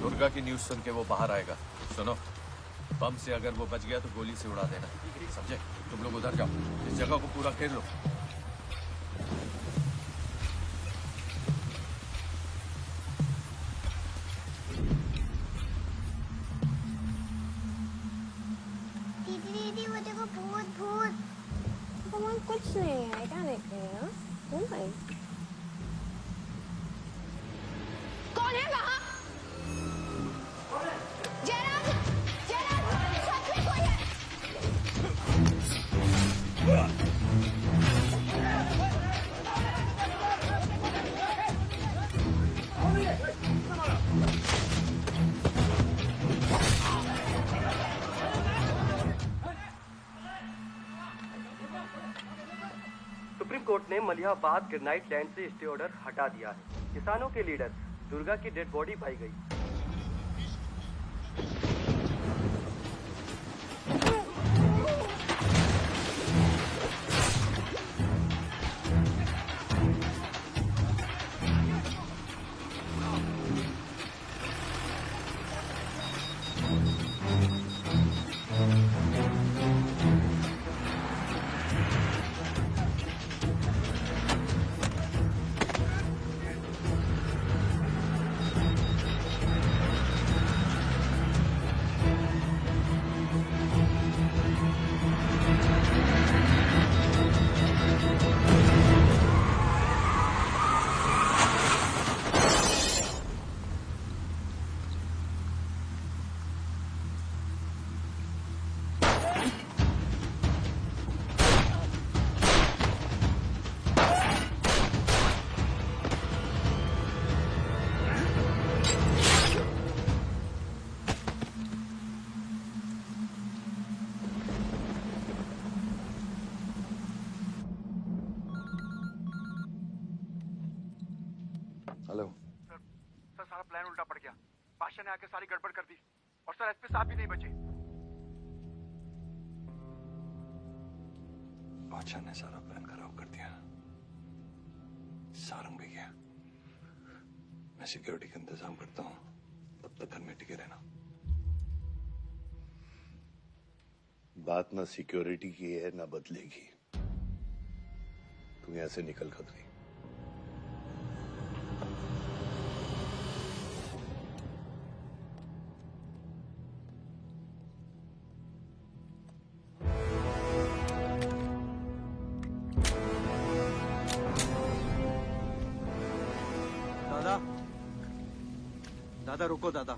[SPEAKER 1] दुर्गा की न्यूज़ सुन के वो बाहर आएगा। सुनो, बम से अगर वो बच गया तो गोली से उड़ा देना, समझे? तुम लोग उधर जाओ, इस जगह को पूरा घेर लो।
[SPEAKER 5] दीदी वो देखो, भूत भूत। भगवान कुछ नहीं है, क्या देख रही है? कौन है? कौन है वहाँ? जयराज, जयराज, सच में कोई है?
[SPEAKER 9] सुप्रीम कोर्ट ने मलिहाबाद ग्रेनाइट लैंड से स्टे ऑर्डर हटा दिया है। किसानों के लीडर दुर्गा की डेड बॉडी पाई गई।
[SPEAKER 17] हेलो
[SPEAKER 14] सर, सारा प्लान उल्टा पड़ गया। बादशाह ने आके सारी गड़बड़ कर दी और सर एसपी साहब भी नहीं बचे।
[SPEAKER 17] बादशाह ने सारा प्लान खराब कर दिया। सारंग भी गया। मैं सिक्योरिटी का इंतजाम करता हूँ, तब तक घर में टिके रहना।
[SPEAKER 21] बात ना सिक्योरिटी की है ना बदलेगी। तू यहां से निकल खतरी।
[SPEAKER 9] दादा, दादा रुको दादा।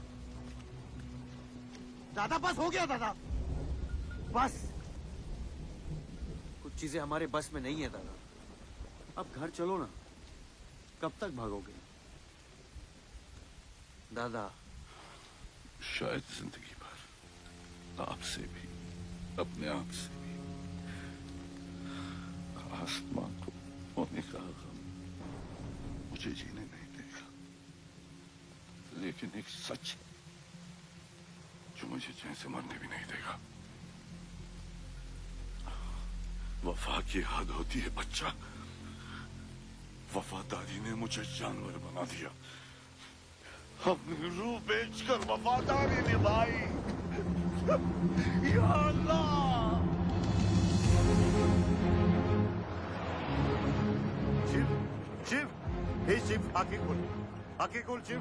[SPEAKER 6] दादा बस हो गया दादा, बस।
[SPEAKER 9] कुछ चीजें हमारे बस में नहीं है दादा। अब घर चलो ना, कब तक भागोगे दादा?
[SPEAKER 21] शायद जिंदगी भर आपसे भी, अपने आप से भी, आसमां को होने का गम मुझे जीने नहीं देगा, लेकिन एक सच जो मुझे चैन से मरने भी नहीं देगा। वफा की हद होती है बच्चा। वफादारी ने मुझे जानवर बना दिया। हमने रूह बेचकर वफादारी निभाई। या अल्लाह। शिव, शिव, हे शिव, आंखें खोल, आंखें खोल शिव।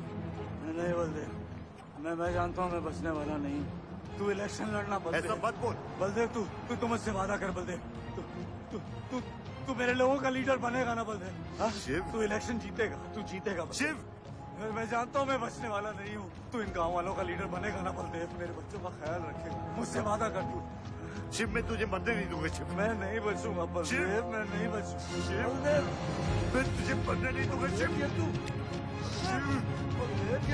[SPEAKER 2] नहीं बलदेव, मैं जानता हूँ मैं बचने वाला नहीं हूँ। तू इलेक्शन लड़ना बलदेव।
[SPEAKER 21] ऐसा मत बोल।
[SPEAKER 2] बलदेव तू मुझसे वादा कर बलदेव। तू मेरे लोगों का लीडर बनेगा ना बलदेव?
[SPEAKER 21] शिव,
[SPEAKER 2] तू इलेक्शन जीतेगा, तू जीतेगा
[SPEAKER 21] शिव।
[SPEAKER 2] मैं जानता हूँ मैं बचने वाला नहीं हूँ। तू इन गाँव वालों का लीडर बनेगा ना बलदेव? मेरे बच्चों का ख्याल रखेगा, मुझसे वादा कर तू।
[SPEAKER 21] शिव, मैं तुझे मरने नहीं दूंगा शिव।
[SPEAKER 2] मैं नहीं बचूंगा बलदेव, मैं नहीं बचूंगा
[SPEAKER 21] शिव।
[SPEAKER 2] बलदेव,
[SPEAKER 21] मैं तुझे मरने नहीं दूंगा शिव।
[SPEAKER 2] ये तू
[SPEAKER 21] शिव,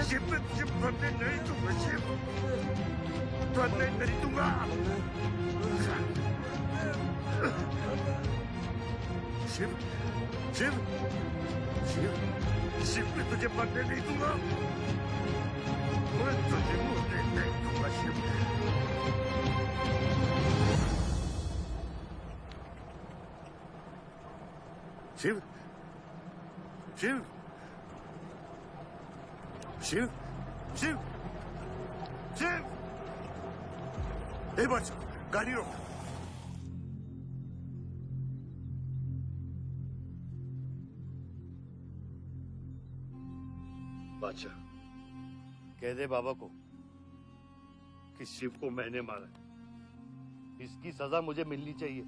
[SPEAKER 21] शिव, मैं तुझे मरने नहीं दूंगा शिव। मरने नहीं दूंगा। शिव, शिव, शिव, शिव, मैं तुझे मरने नहीं दूंगा। मैं तुझे मरने नहीं दूंगा शिव। शिव, शिव, शिव, शिव, शिव। ए बच्चा, गाड़ी रोक। बादशाह, कह दे बाबा को कि शिव को मैंने मारा है। इसकी सजा मुझे मिलनी चाहिए।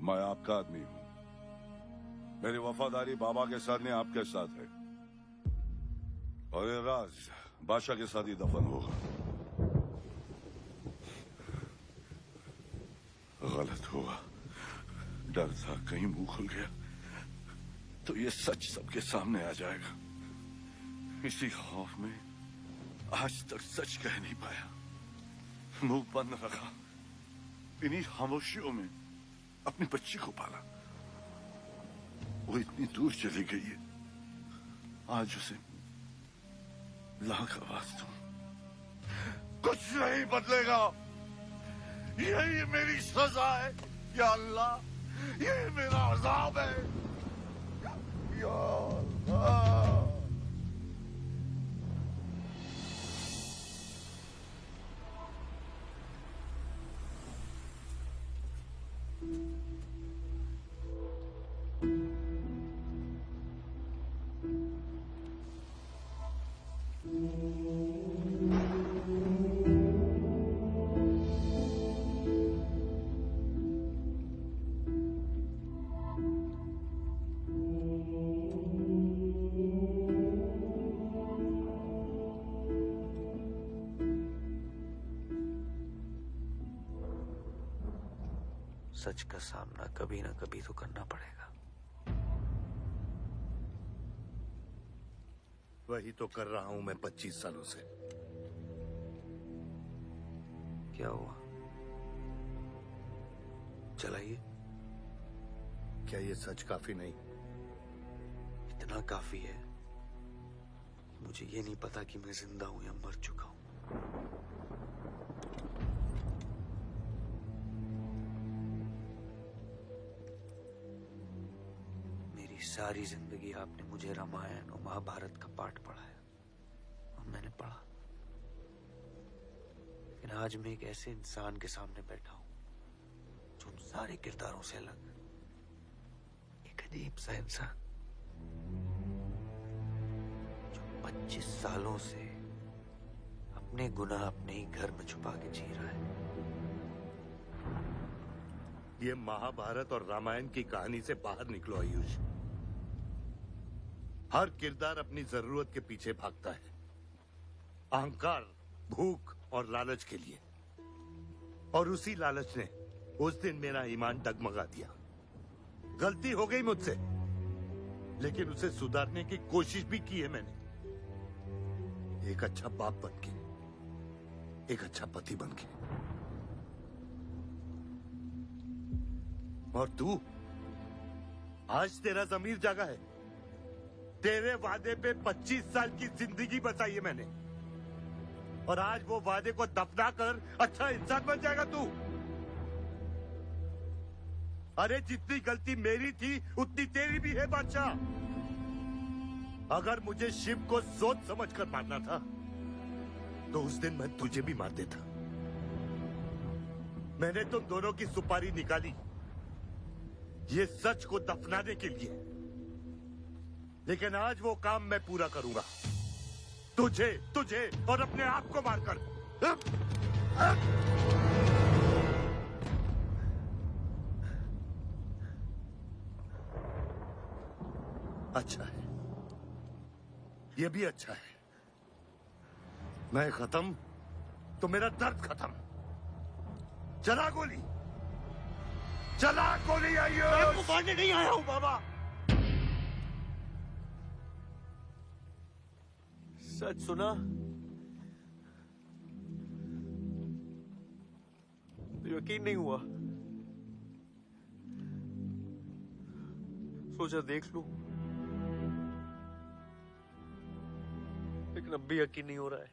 [SPEAKER 11] मैं आपका आदमी हूँ। मेरी वफादारी बाबा के साथ नहीं, आपके साथ है। और ये राज बादशाह के साथ ही दफन होगा। गलत हुआ, डर था कहीं मुंह खुल गया तो ये सच सबके सामने आ जाएगा। इसी खौफ में आज तक सच कह नहीं पाया, मुंह बंद रखा। इन्हीं खामोशियों में अपनी बच्ची को पाला। वो इतनी दूर चली गई है, आज उसे लाख आवाज दूं, कुछ नहीं बदलेगा। यही मेरी सजा है या अल्लाह, यही मेरा अज़ाब है या अल्लाह।
[SPEAKER 3] सच का सामना कभी ना कभी तो करना पड़ेगा।
[SPEAKER 21] वही तो कर रहा हूं मैं 25 सालों से।
[SPEAKER 3] क्या हुआ? चलाइए।
[SPEAKER 21] क्या ये सच काफी नहीं?
[SPEAKER 3] इतना काफी है। मुझे ये नहीं पता कि मैं जिंदा हूं या मर चुका हूं। सारी जिंदगी आपने मुझे रामायण और महाभारत का पाठ पढ़ाया और मैंने पढ़ा, लेकिन आज मैं एक ऐसे इंसान के सामने बैठा हूं जो उन सारे किरदारों से अलग, एक अजीब सा इंसान जो 25 सालों से अपने गुनाह अपने ही घर में छुपा के जी रहा है।
[SPEAKER 21] ये महाभारत और रामायण की कहानी से बाहर निकलो आयुष। हर किरदार अपनी जरूरत के पीछे भागता है, अहंकार, भूख और लालच के लिए। और उसी लालच ने उस दिन मेरा ईमान डगमगा दिया। गलती हो गई मुझसे, लेकिन उसे सुधारने की कोशिश भी की है मैंने। एक अच्छा बाप बनके, एक अच्छा पति बनके। और आज तेरा जमीर जागा है। तेरे वादे पे 25 साल की जिंदगी बचाई है मैंने, और आज वो वादे को दफना कर अच्छा इंसान बन जाएगा तू। अरे जितनी गलती मेरी थी उतनी तेरी भी है बादशाह। अगर मुझे शिव को सोच समझ कर मारना था तो उस दिन मैं तुझे भी मार देता। मैंने तुम दोनों की सुपारी निकाली ये सच को दफनाने के लिए, लेकिन आज वो काम मैं पूरा करूंगा, तुझे तुझे और अपने आप को मारकर। अच्छा है, ये भी अच्छा है। मैं खत्म तो मेरा दर्द खत्म। चला गोली, चला गोली। आइयो, मैं आपको मारने नहीं आया हूं बाबा।
[SPEAKER 4] सच सुना तो यकीन नहीं हुआ, सोचा देख लूं, लेकिन अब भी यकीन नहीं हो रहा है,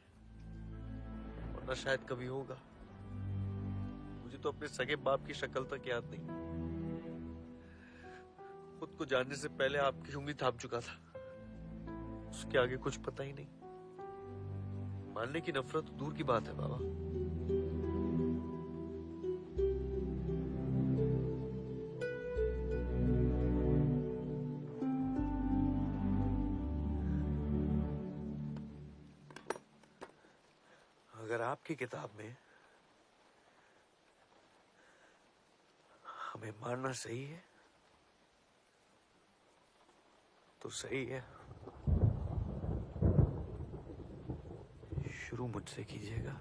[SPEAKER 4] वरना शायद कभी होगा। मुझे तो अपने सगे बाप की शक्ल तक याद नहीं। खुद को जानने से पहले आपकी उंगली थाप चुका था, उसके आगे कुछ पता ही नहीं। मानने की नफरत दूर की बात है बाबा। अगर आपकी किताब में हमें मारना सही है तो सही है। शुरू मुझसे कीजिएगा।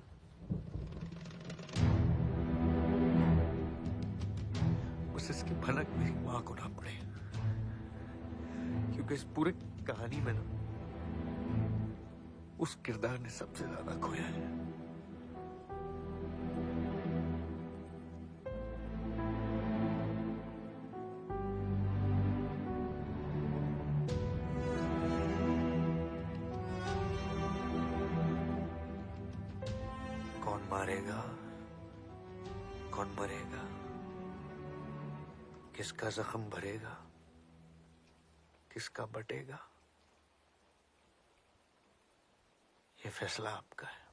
[SPEAKER 4] बस इसकी भनक मेरी मां को ना पड़े, क्योंकि इस पूरी कहानी में ना उस किरदार ने सबसे ज्यादा खोया है। कौन मारेगा, कौन मरेगा, किसका जख्म भरेगा, किसका बटेगा, ये फैसला आपका है।